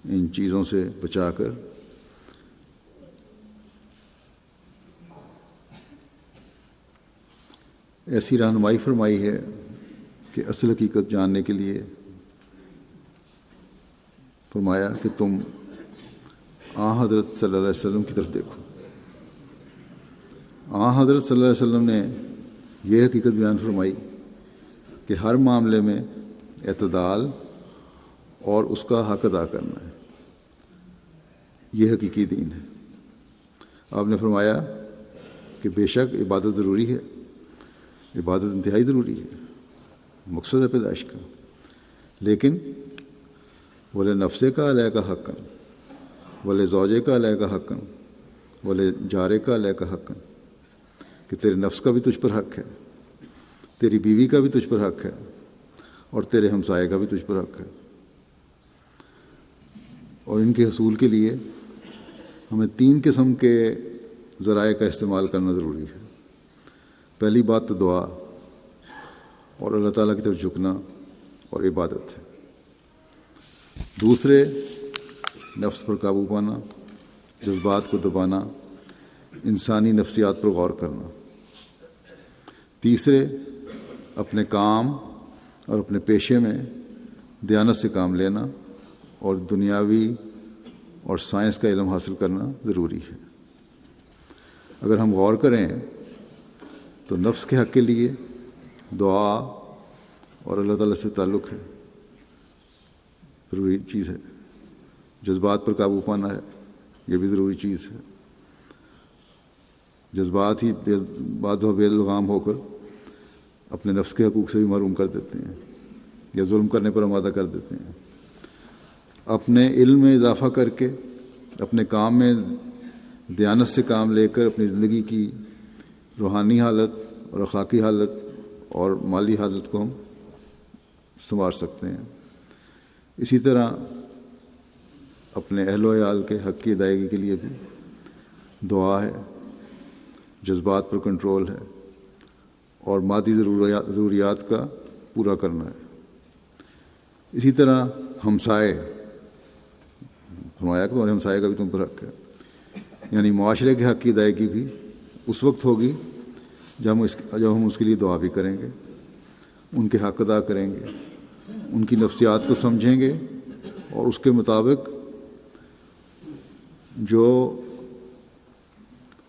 ان چیزوں سے بچا کر ایسی رہنمائی فرمائی ہے کہ اصل حقیقت جاننے کے لیے فرمایا کہ تم حضرت صلی اللہ علیہ وسلم کی طرف دیکھو۔ حضرت صلی اللہ علیہ وسلم نے یہ حقیقت بیان فرمائی کہ ہر معاملے میں اعتدال اور اس کا حق ادا کرنا ہے، یہ حقیقی دین ہے۔ آپ نے فرمایا کہ بے شک عبادت ضروری ہے، عبادت انتہائی ضروری ہے، مقصد ہے پیدائش کا، لیکن وَلِ نَفْسِكَ عَلَيْكَ حَقًّا وَلِ زَوْجِكَ عَلَيْكَ حَقًّا وَلِ جَارِكَ عَلَيْكَ حَقًّا، کہ تیرے نفس کا بھی تجھ پر حق ہے، تیری بیوی کا بھی تجھ پر حق ہے، اور تیرے ہمسائے کا بھی تجھ پر حق ہے۔ اور ان کے حصول کے لیے ہمیں 3 قسم کے ذرائع کا استعمال کرنا ضروری ہے۔ پہلی بات تو دعا اور اللہ تعالیٰ کی طرف جھکنا اور عبادت ہے۔ دوسرے، نفس پر قابو پانا، جذبات کو دبانا، انسانی نفسیات پر غور کرنا۔ تیسرے، اپنے کام اور اپنے پیشے میں دیانت سے کام لینا اور دنیاوی اور سائنس کا علم حاصل کرنا ضروری ہے۔ اگر ہم غور کریں تو نفس کے حق کے لیے دعا اور اللہ تعالیٰ سے تعلق ہے، ضروری چیز ہے۔ جذبات پر قابو پانا ہے، یہ بھی ضروری چیز ہے۔ جذبات ہی بعد بے لگام ہو کر اپنے نفس کے حقوق سے بھی محروم کر دیتے ہیں یا ظلم کرنے پر آمادہ کر دیتے ہیں۔ اپنے علم میں اضافہ کر کے، اپنے کام میں دیانت سے کام لے کر اپنی زندگی کی روحانی حالت اور اخلاقی حالت اور مالی حالت کو ہم سنوار سکتے ہیں۔ اسی طرح اپنے اہل و عیال کے حق کی ادائیگی کے لیے بھی دعا ہے، جذبات پر کنٹرول ہے، اور مادی ضروریات کا پورا کرنا ہے۔ اسی طرح ہمسائے، فرمایا کہ تمہارے ہمسائے کا بھی تم پر حق ہے، یعنی معاشرے کے حق کی ادائیگی بھی اس وقت ہوگی جب ہم اس کے لیے دعا بھی کریں گے، ان کے حق ادا کریں گے، ان کی نفسیات کو سمجھیں گے اور اس کے مطابق جو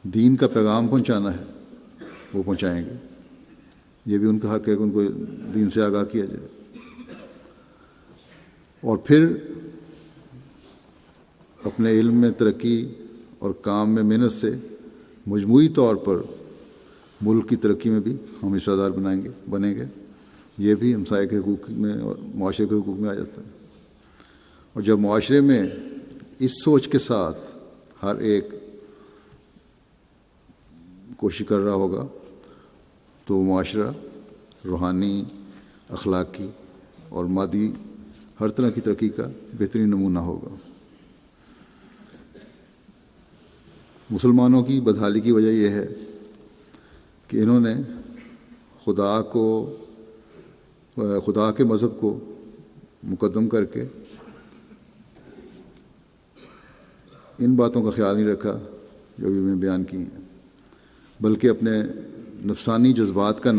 دین کا پیغام پہنچانا ہے وہ پہنچائیں گے۔ یہ بھی ان کا حق ہے کہ ان کو دین سے آگاہ کیا جائے۔ اور پھر اپنے علم میں ترقی اور کام میں محنت سے مجموعی طور پر ملک کی ترقی میں بھی ہم حصہ دار بنیں گے۔ یہ بھی ہمسائے کے حقوق میں اور معاشرے کے حقوق میں آ جاتا ہے۔ اور جب معاشرے میں اس سوچ کے ساتھ ہر ایک کوشش کر رہا ہوگا تو معاشرہ روحانی، اخلاقی اور مادی ہر طرح کی ترقی کا بہترین نمونہ ہوگا۔ مسلمانوں کی بدحالی کی وجہ یہ ہے کہ انہوں نے خدا کے مذہب کو مقدم کر کے ان باتوں کا خیال نہیں رکھا جو بھی میں بیان کی ہیں، بلکہ اپنے نفسانی جذبات کا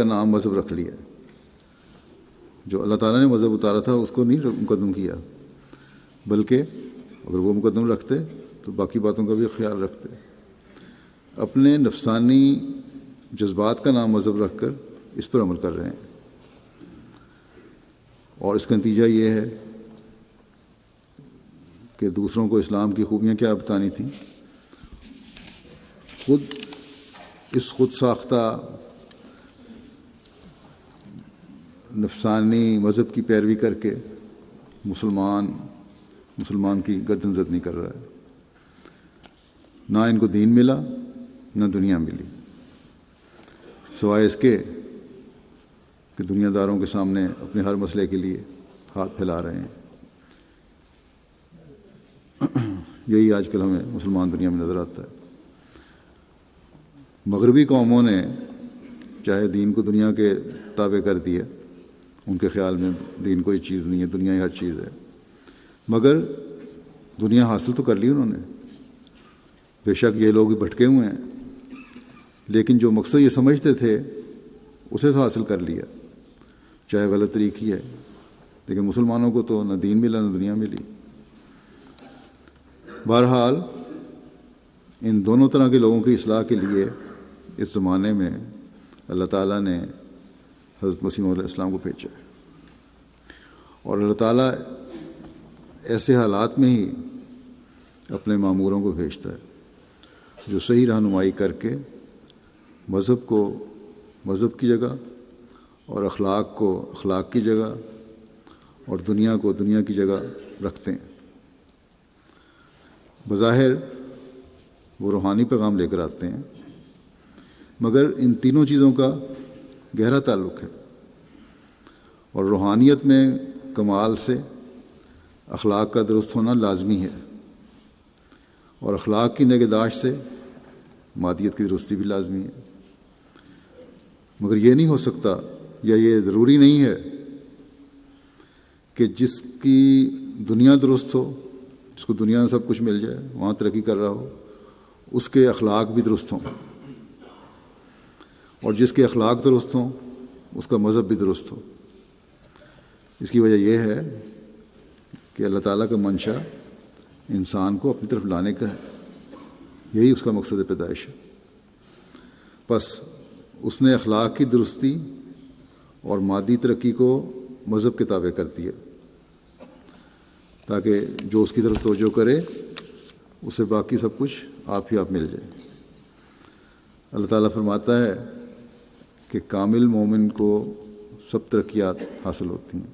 نام مذہب رکھ لیا۔ جو اللہ تعالیٰ نے مذہب اتارا تھا اس کو نہیں مقدم کیا، بلکہ اگر وہ مقدم رکھتے تو باقی باتوں کا بھی خیال رکھتے۔ اپنے نفسانی جذبات کا نام مذہب رکھ کر اس پر عمل کر رہے ہیں، اور اس کا نتیجہ یہ ہے کہ دوسروں کو اسلام کی خوبیاں کیا بتانی تھیں، خود ساختہ نفسانی مذہب کی پیروی کر کے مسلمان کی گردن زدنی کر رہا ہے۔ نہ ان کو دین ملا نہ دنیا ملی، سوائے اس کے کہ دنیا داروں کے سامنے اپنے ہر مسئلے کے لیے ہاتھ پھیلا رہے ہیں۔ یہی آج کل ہمیں مسلمان دنیا میں نظر آتا ہے۔ مغربی قوموں نے چاہے دین کو دنیا کے تابع کر دیا، ان کے خیال میں دین کوئی چیز نہیں ہے، دنیا ہی ہر چیز ہے، مگر دنیا حاصل تو کر لی انہوں نے۔ بے شک یہ لوگ بھی بھٹکے ہوئے ہیں، لیکن جو مقصد یہ سمجھتے تھے اسے تو حاصل کر لیا، چاہے غلط طریقی ہے، لیکن مسلمانوں کو تو نہ دین ملا نہ دنیا ملی۔ بہرحال ان دونوں طرح کے لوگوں کی اصلاح کے لیے اس زمانے میں اللہ تعالیٰ نے حضرت مسیح علیہ السلام کو بھیجا ہے، اور اللہ تعالیٰ ایسے حالات میں ہی اپنے ماموروں کو بھیجتا ہے جو صحیح رہنمائی کر کے مذہب کو مذہب کی جگہ اور اخلاق کو اخلاق کی جگہ اور دنیا کو دنیا کی جگہ رکھتے ہیں۔ بظاہر وہ روحانی پیغام لے کر آتے ہیں، مگر ان تینوں چیزوں کا گہرا تعلق ہے، اور روحانیت میں کمال سے اخلاق کا درست ہونا لازمی ہے، اور اخلاق کی نگہداشت سے مادیت کی درستی بھی لازمی ہے۔ مگر یہ نہیں ہو سکتا یا یہ ضروری نہیں ہے کہ جس کی دنیا درست ہو، جس کو دنیا میں سب کچھ مل جائے، وہاں ترقی کر رہا ہو، اس کے اخلاق بھی درست ہوں، اور جس کے اخلاق درست ہوں اس کا مذہب بھی درست ہو۔ اس کی وجہ یہ ہے کہ اللہ تعالیٰ کا منشا انسان کو اپنی طرف لانے کا ہے، یہی اس کا مقصد پیدائش ہے۔ پس اس نے اخلاق کی درستی اور مادی ترقی کو مذہب کے تابع کر دیا، تاکہ جو اس کی طرف توجہ کرے اسے باقی سب کچھ آپ ہی آپ مل جائے۔ اللہ تعالیٰ فرماتا ہے کہ کامل مومن کو سب ترقیات حاصل ہوتی ہیں،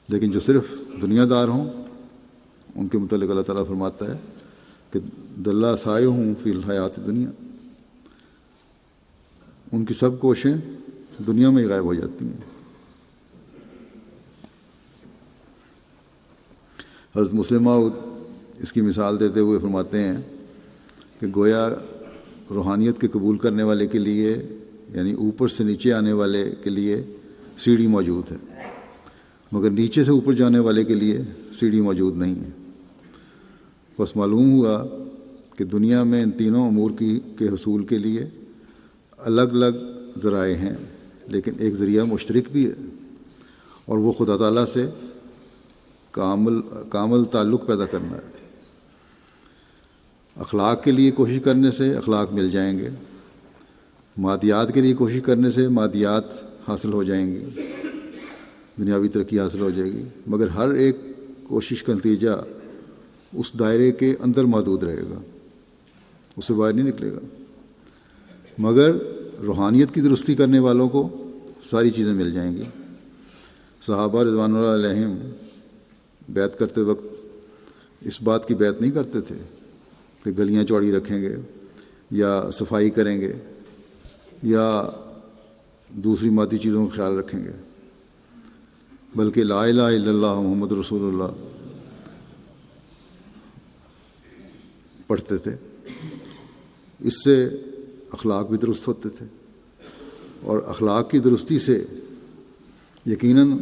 لیکن جو صرف دنیا دار ہوں ان کے متعلق اللہ تعالیٰ فرماتا ہے کہ دلہ سائے ہوں فی الحیات دنیا، ان کی سب کوششیں دنیا میں ہی غائب ہو جاتی ہیں۔ حضرت مسلم موعود اس کی مثال دیتے ہوئے فرماتے ہیں کہ گویا روحانیت کے قبول کرنے والے کے لیے، یعنی اوپر سے نیچے آنے والے کے لیے سیڑھی موجود ہے، مگر نیچے سے اوپر جانے والے کے لیے سیڑھی موجود نہیں ہے۔ بس معلوم ہوا کہ دنیا میں ان تینوں امور کے حصول کے لیے الگ الگ ذرائع ہیں، لیکن ایک ذریعہ مشترک بھی ہے، اور وہ خدا تعالیٰ سے کامل تعلق پیدا کرنا ہے۔ اخلاق کے لیے کوشش کرنے سے اخلاق مل جائیں گے، مادیات کے لیے کوشش کرنے سے مادیات حاصل ہو جائیں گی، دنیاوی ترقی حاصل ہو جائے گی، مگر ہر ایک کوشش کا نتیجہ اس دائرے کے اندر محدود رہے گا، اس سے باہر نہیں نکلے گا۔ مگر روحانیت کی درستی کرنے والوں کو ساری چیزیں مل جائیں گی۔ صحابہ رضوان اللہ علیہم بیعت کرتے وقت اس بات کی بیعت نہیں کرتے تھے کہ گلیاں چوڑی رکھیں گے یا صفائی کریں گے یا دوسری مادی چیزوں کا خیال رکھیں گے، بلکہ لا الہ الا اللہ محمد رسول اللہ پڑھتے تھے۔ اس سے اخلاق بھی درست ہوتے تھے، اور اخلاق کی درستی سے یقیناً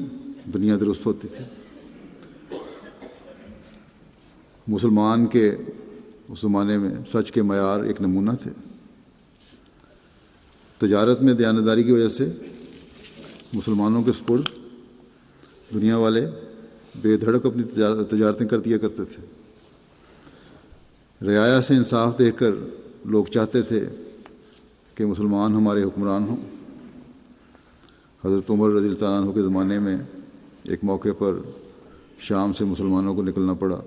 دنیا درست ہوتی تھی۔ مسلمان کے اس زمانے میں سچ کے معیار ایک نمونہ تھے۔ تجارت میں دیانتداری کی وجہ سے مسلمانوں کے سپرد دنیا والے بے دھڑک اپنی تجارتیں کر دیا کرتے تھے۔ رعایا سے انصاف دیکھ کر لوگ چاہتے تھے کہ مسلمان ہمارے حکمران ہوں۔ حضرت عمر رضی اللہ تعالیٰ عنہ کے زمانے میں ایک موقع پر شام سے مسلمانوں کو نکلنا پڑا،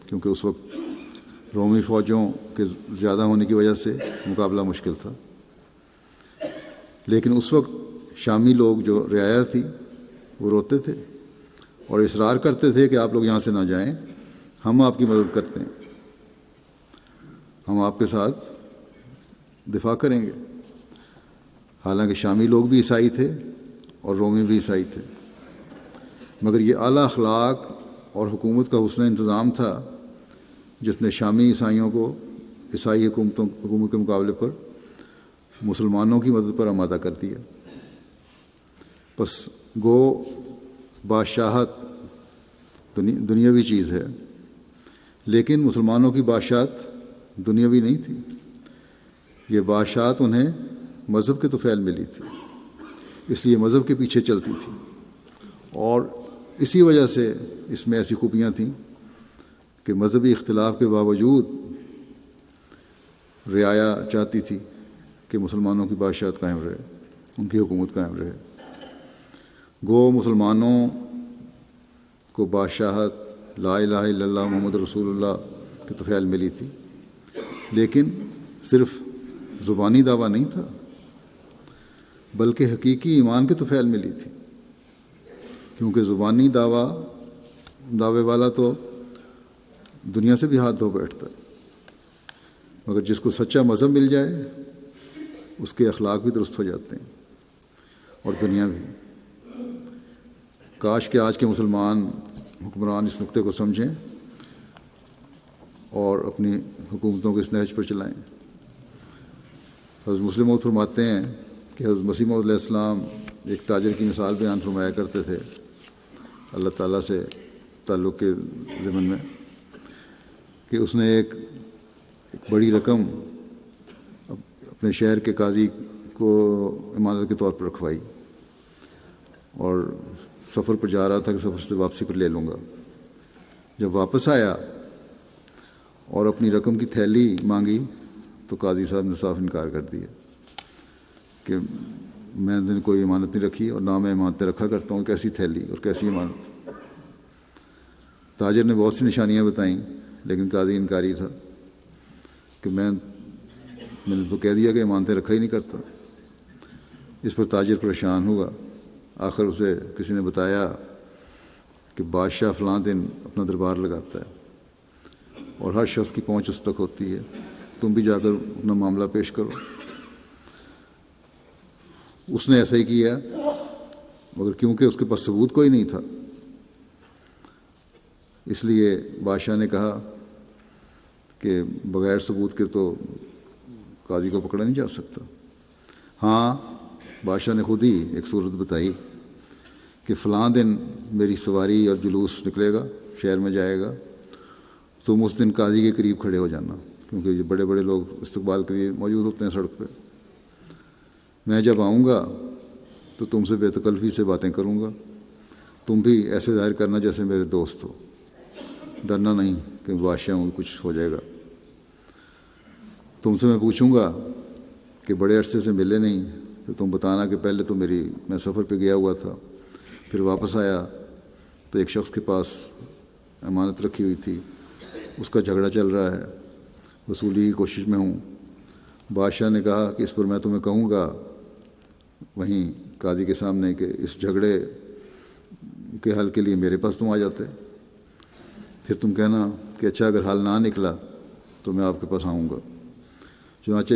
کیونکہ اس وقت رومی فوجوں کے زیادہ ہونے کی وجہ سے مقابلہ مشکل تھا۔ لیکن اس وقت شامی لوگ جو رعایا تھی وہ روتے تھے اور اصرار کرتے تھے کہ آپ لوگ یہاں سے نہ جائیں، ہم آپ کی مدد کرتے ہیں، ہم آپ کے ساتھ دفاع کریں گے۔ حالانکہ شامی لوگ بھی عیسائی تھے اور رومی بھی عیسائی تھے، مگر یہ اعلیٰ اخلاق اور حکومت کا حسن انتظام تھا جس نے شامی عیسائیوں کو عیسائی حکومت کے مقابلے پر مسلمانوں کی مدد پر آمادہ کر دیا۔ پس گو بادشاہت دنیاوی چیز ہے، لیکن مسلمانوں کی بادشاہت دنیاوی نہیں تھی۔ یہ بادشاہت انہیں مذہب کے طفیل ملی تھی، اس لیے مذہب کے پیچھے چلتی تھی، اور اسی وجہ سے اس میں ایسی خوبیاں تھیں کہ مذہبی اختلاف کے باوجود رعایا چاہتی تھی کہ مسلمانوں کی بادشاہت قائم رہے، ان کی حکومت قائم رہے۔ گو مسلمانوں کو بادشاہت لا الہ الا اللہ محمد رسول اللہ کے طفیل ملی تھی، لیکن صرف زبانی دعویٰ نہیں تھا، بلکہ حقیقی ایمان کے طفیل ملی تھی، کیونکہ زبانی دعوے والا تو دنیا سے بھی ہاتھ دھو بیٹھتا ہے، مگر جس کو سچا مذہب مل جائے اس کے اخلاق بھی درست ہو جاتے ہیں اور دنیا بھی۔ کاش کہ آج کے مسلمان حکمران اس نقطے کو سمجھیں اور اپنی حکومتوں کو اس نہج پر چلائیں۔ حضرت مسلم موعود فرماتے ہیں کہ حضرت مسیح موعود علیہ السلام ایک تاجر کی مثال بیان فرمایا کرتے تھے اللہ تعالیٰ سے تعلق کے ضمن میں، کہ اس نے ایک بڑی رقم اپنے شہر کے قاضی کو امانت کے طور پر رکھوائی اور سفر پر جا رہا تھا کہ سفر سے واپسی پر لے لوں گا۔ جب واپس آیا اور اپنی رقم کی تھیلی مانگی تو قاضی صاحب نے صاف انکار کر دیا کہ میں نے کوئی امانت نہیں رکھی اور نہ میں امانتیں رکھا کرتا ہوں، کیسی تھیلی اور کیسی امانت۔ تاجر نے بہت سی نشانیاں بتائیں لیکن قاضی انکاری تھا کہ میں نے تو کہہ دیا کہ امانتیں رکھا ہی نہیں کرتا۔ اس پر تاجر پریشان ہوا۔ آخر اسے کسی نے بتایا کہ بادشاہ فلاں دن اپنا دربار لگاتا ہے اور ہر شخص کی پہنچ اس تک ہوتی ہے، تم بھی جا کر اپنا معاملہ پیش کرو۔ اس نے ایسا ہی کیا، مگر کیونکہ اس کے پاس ثبوت کوئی نہیں تھا اس لیے بادشاہ نے کہا کہ بغیر ثبوت کے تو قاضی کو پکڑا نہیں جا سکتا۔ ہاں، بادشاہ نے خود ہی ایک صورت بتائی کہ فلاں دن میری سواری اور جلوس نکلے گا، شہر میں جائے گا، تم اس دن قاضی کے قریب کھڑے ہو جانا، کیونکہ یہ بڑے بڑے لوگ استقبال کے لیے موجود ہوتے ہیں سڑک پہ۔ میں جب آؤں گا تو تم سے بے تکلفی سے باتیں کروں گا، تم بھی ایسے ظاہر کرنا جیسے میرے دوست ہو، ڈرنا نہیں کہ بادشاہ ہوں کچھ ہو جائے گا۔ تم سے میں پوچھوں گا کہ بڑے عرصے سے ملے نہیں تو تم بتانا کہ پہلے تو میں سفر پہ گیا ہوا تھا، پھر واپس آیا تو ایک شخص کے پاس امانت رکھی ہوئی تھی، اس کا جھگڑا چل رہا ہے، وصولی کی کوشش میں ہوں۔ بادشاہ نے کہا کہ اس پر میں تمہیں کہوں گا وہیں قاضی کے سامنے کہ اس جھگڑے کے حل کے لیے میرے پاس تم آ جاتے، پھر تم کہنا کہ اچھا اگر حل نہ نکلا تو میں آپ کے پاس آؤں گا۔ چنانچہ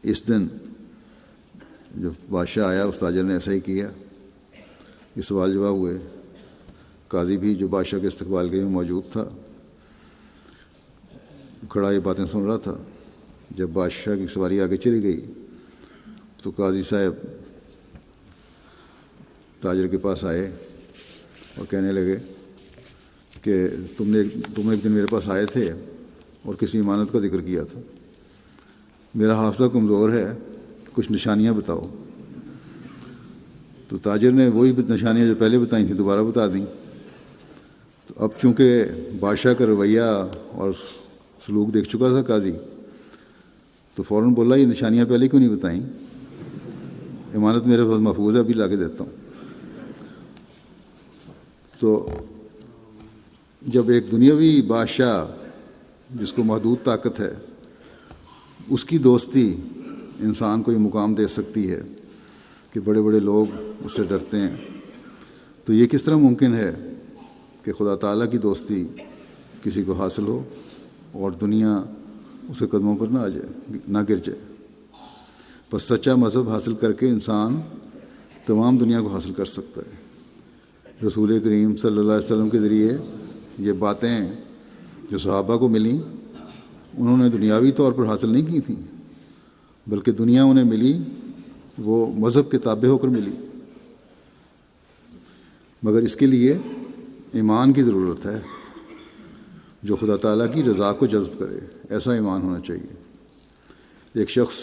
اس دن جب بادشاہ آیا اس تاجر نے ایسا ہی کیا، یہ سوال جواب ہوئے۔ قاضی بھی جو بادشاہ کے استقبال کے میں موجود تھا کھڑا یہ باتیں سن رہا تھا۔ جب بادشاہ کی سواری آگے چلی گئی تو قاضی صاحب تاجر کے پاس آئے اور کہنے لگے کہ تم ایک دن میرے پاس آئے تھے اور کسی امانت کا ذکر کیا تھا، میرا حافظہ کمزور ہے، کچھ نشانیاں بتاؤ۔ تو تاجر نے وہی نشانیاں جو پہلے بتائی تھیں دوبارہ بتا دیں۔ تو اب چونکہ بادشاہ کا رویہ اور سلوک دیکھ چکا تھا قاضی، تو فوراً بولا یہ نشانیاں پہلے کیوں نہیں بتائیں، امانت میرے پاس محفوظ ہے، ابھی لا کے دیتا ہوں۔ تو جب ایک دنیاوی بادشاہ جس کو محدود طاقت ہے اس کی دوستی انسان کو یہ مقام دے سکتی ہے کہ بڑے بڑے لوگ اس سے ڈرتے ہیں، تو یہ کس طرح ممکن ہے کہ خدا تعالیٰ کی دوستی کسی کو حاصل ہو اور دنیا اس کے قدموں پر نہ گر جائے۔ بس سچا مذہب حاصل کر کے انسان تمام دنیا کو حاصل کر سکتا ہے۔ رسول کریم صلی اللہ علیہ وسلم کے ذریعے یہ باتیں جو صحابہ کو ملیں انہوں نے دنیاوی طور پر حاصل نہیں کی تھیں، بلکہ دنیا انہیں ملی وہ مذہب کے تابع ہو کر ملی، مگر اس کے لیے ایمان کی ضرورت ہے جو خدا تعالیٰ کی رضا کو جذب کرے، ایسا ایمان ہونا چاہیے۔ ایک شخص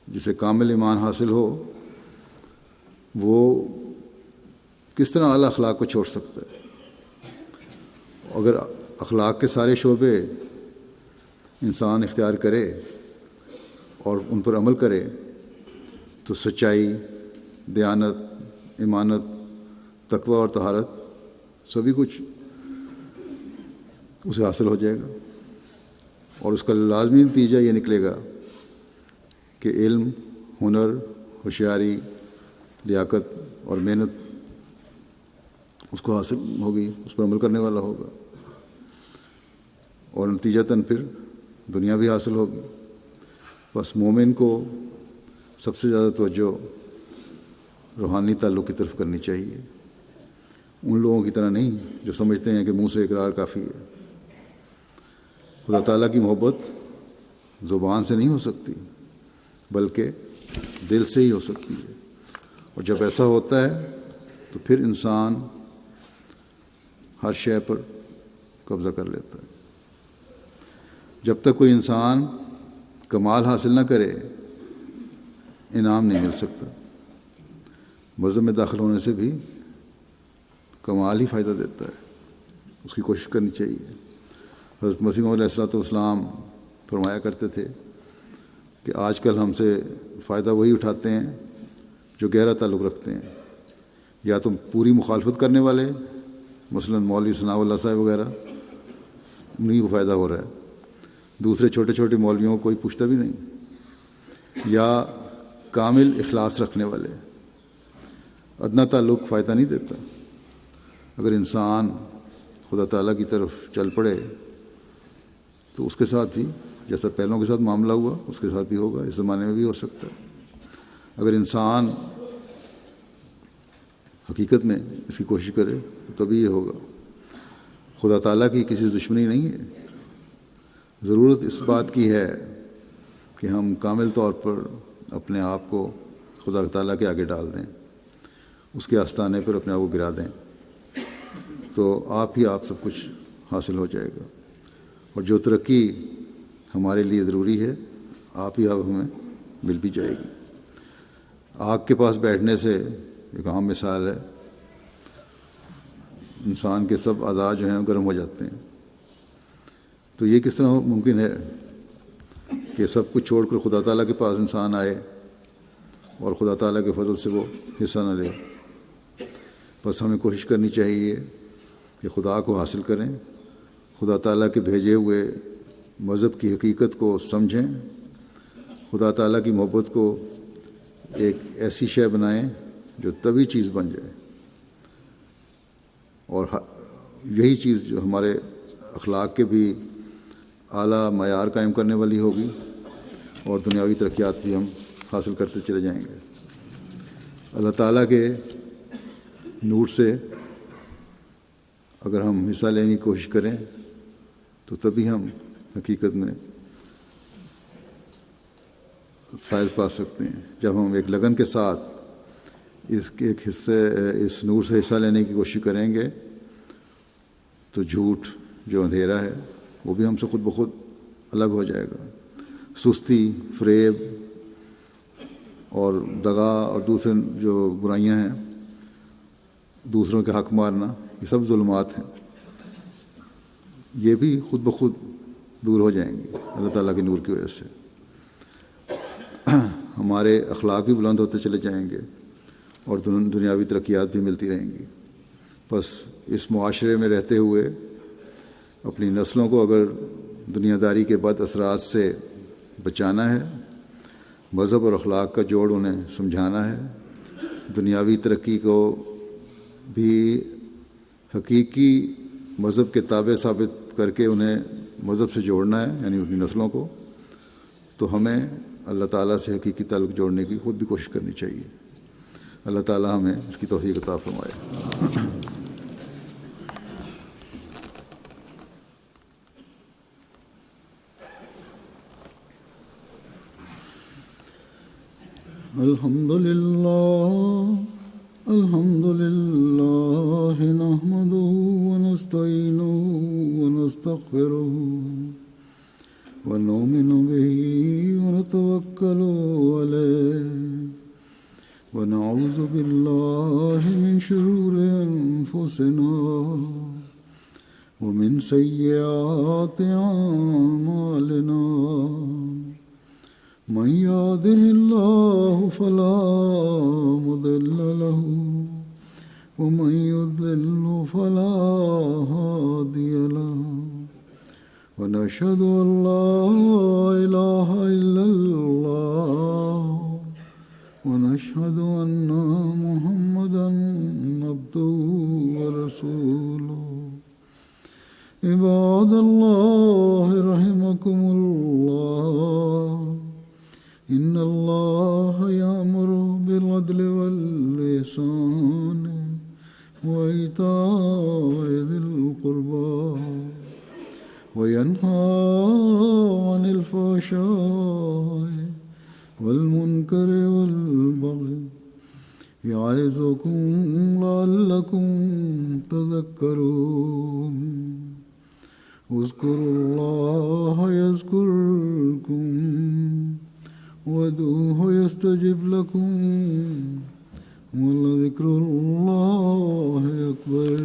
جسے کامل ایمان حاصل ہو وہ کس طرح اعلیٰ اخلاق کو چھوڑ سکتا ہے؟ اگر اخلاق کے سارے شعبے انسان اختیار کرے اور ان پر عمل کرے تو سچائی، دیانت، ایمانت، تقوی اور طہارت سبھی کچھ اسے حاصل ہو جائے گا، اور اس کا لازمی نتیجہ یہ نکلے گا کہ علم، ہنر، ہوشیاری، لیاقت اور محنت اس کو حاصل ہوگی، اس پر عمل کرنے والا ہوگا، اور نتیجتاً پھر دنیا بھی حاصل ہوگی۔ بس مومن کو سب سے زیادہ توجہ روحانی تعلق کی طرف کرنی چاہیے، ان لوگوں کی طرح نہیں جو سمجھتے ہیں کہ منہ سے اقرار کافی ہے۔ خدا تعالیٰ کی محبت زبان سے نہیں ہو سکتی بلکہ دل سے ہی ہو سکتی ہے، اور جب ایسا ہوتا ہے تو پھر انسان ہر شے پر قبضہ کر لیتا ہے۔ جب تک کوئی انسان کمال حاصل نہ کرے انعام نہیں مل سکتا۔ مذہب میں داخل ہونے سے بھی کمال ہی فائدہ دیتا ہے، اس کی کوشش کرنی چاہیے۔ حضرت مسیح موعود علیہ الصلوۃ والسلام فرمایا کرتے تھے کہ آج کل ہم سے فائدہ وہی اٹھاتے ہیں جو گہرا تعلق رکھتے ہیں، یا تو پوری مخالفت کرنے والے، مثلا مولوی ثناء اللہ صاحب وغیرہ، انہیں کو فائدہ ہو رہا ہے، دوسرے چھوٹے چھوٹے مولویوں کو کوئی پوچھتا بھی نہیں، یا کامل اخلاص رکھنے والے۔ ادنا تعلق فائدہ نہیں دیتا۔ اگر انسان خدا تعالیٰ کی طرف چل پڑے تو اس کے ساتھ ہی جیسا پہلوں کے ساتھ معاملہ ہوا اس کے ساتھ بھی ہوگا، اس زمانے میں بھی ہو سکتا ہے۔ اگر انسان حقیقت میں اس کی کوشش کرے تو تبھی یہ ہوگا۔ خدا تعالیٰ کی کسی دشمنی نہیں ہے، ضرورت اس بات کی ہے کہ ہم کامل طور پر اپنے آپ کو خدا تعالیٰ کے آگے ڈال دیں، اس کے آستانے پر اپنے آپ کو گرا دیں، تو آپ ہی آپ سب کچھ حاصل ہو جائے گا، اور جو ترقی ہمارے لیے ضروری ہے آپ ہی آپ ہمیں مل بھی جائے گی۔ آگ کے پاس بیٹھنے سے ایک عام مثال ہے، انسان کے سب اعضاء جو ہیں گرم ہو جاتے ہیں، تو یہ کس طرح ممکن ہے کہ سب کچھ چھوڑ کر خدا تعالیٰ کے پاس انسان آئے اور خدا تعالیٰ کے فضل سے وہ حصہ نہ لے؟ بس ہمیں کوشش کرنی چاہیے کہ خدا کو حاصل کریں، خدا تعالیٰ کے بھیجے ہوئے مذہب کی حقیقت کو سمجھیں، خدا تعالیٰ کی محبت کو ایک ایسی شے بنائیں جو تبھی چیز بن جائے، اور یہی چیز جو ہمارے اخلاق کے بھی اعلیٰ معیار قائم کرنے والی ہوگی، اور دنیاوی ترقیات بھی ہم حاصل کرتے چلے جائیں گے۔ اللہ تعالیٰ کے نور سے اگر ہم حصہ لینے کی کوشش کریں تو تبھی ہم حقیقت میں فیض پا سکتے ہیں۔ جب ہم ایک لگن کے ساتھ اس کے ایک حصے اس نور سے حصہ لینے کی کوشش کریں گے تو جھوٹ جو اندھیرا ہے وہ بھی ہم سے خود بخود الگ ہو جائے گا۔ سستی، فریب اور دغا اور دوسرے جو برائیاں ہیں، دوسروں کے حق مارنا، یہ سب ظلمات ہیں، یہ بھی خود بخود دور ہو جائیں گے اللہ تعالیٰ کے نور کی وجہ سے۔ ہمارے اخلاق بھی بلند ہوتے چلے جائیں گے اور دنیاوی ترقیات بھی ملتی رہیں گی۔ بس اس معاشرے میں رہتے ہوئے اپنی نسلوں کو اگر دنیا داری کے بد اثرات سے بچانا ہے، مذہب اور اخلاق کا جوڑ انہیں سمجھانا ہے، دنیاوی ترقی کو بھی حقیقی مذہب کے تابع ثابت کر کے انہیں مذہب سے جوڑنا ہے، یعنی اپنی نسلوں کو، تو ہمیں اللہ تعالیٰ سے حقیقی تعلق جوڑنے کی خود بھی کوشش کرنی چاہیے۔ اللہ تعالیٰ ہمیں اس کی توفیق عطا فرمائے۔ الحمد لله نحمده ونستعينه ونستغفره ونؤمن به ونتوكل عليه ونعوذ بالله من شرور أنفسنا ومن سيئات أعمالنا من يهده الله فلا مضل له ومن يضلل فلا هادي له ونشهد أن لا إله إلا الله ونشهد أن محمدا عبده ورسوله عباد الله رحمكم الله إن الله يأمر بالعدل والإحسان وإيتاء ذي القربى وينهى عن الفحشاء والمنكر والبغي يعظكم لعلكم تذكرون اذكروا الله يذكركم وادعوه يستجب لكم ولذكر الله أكبر.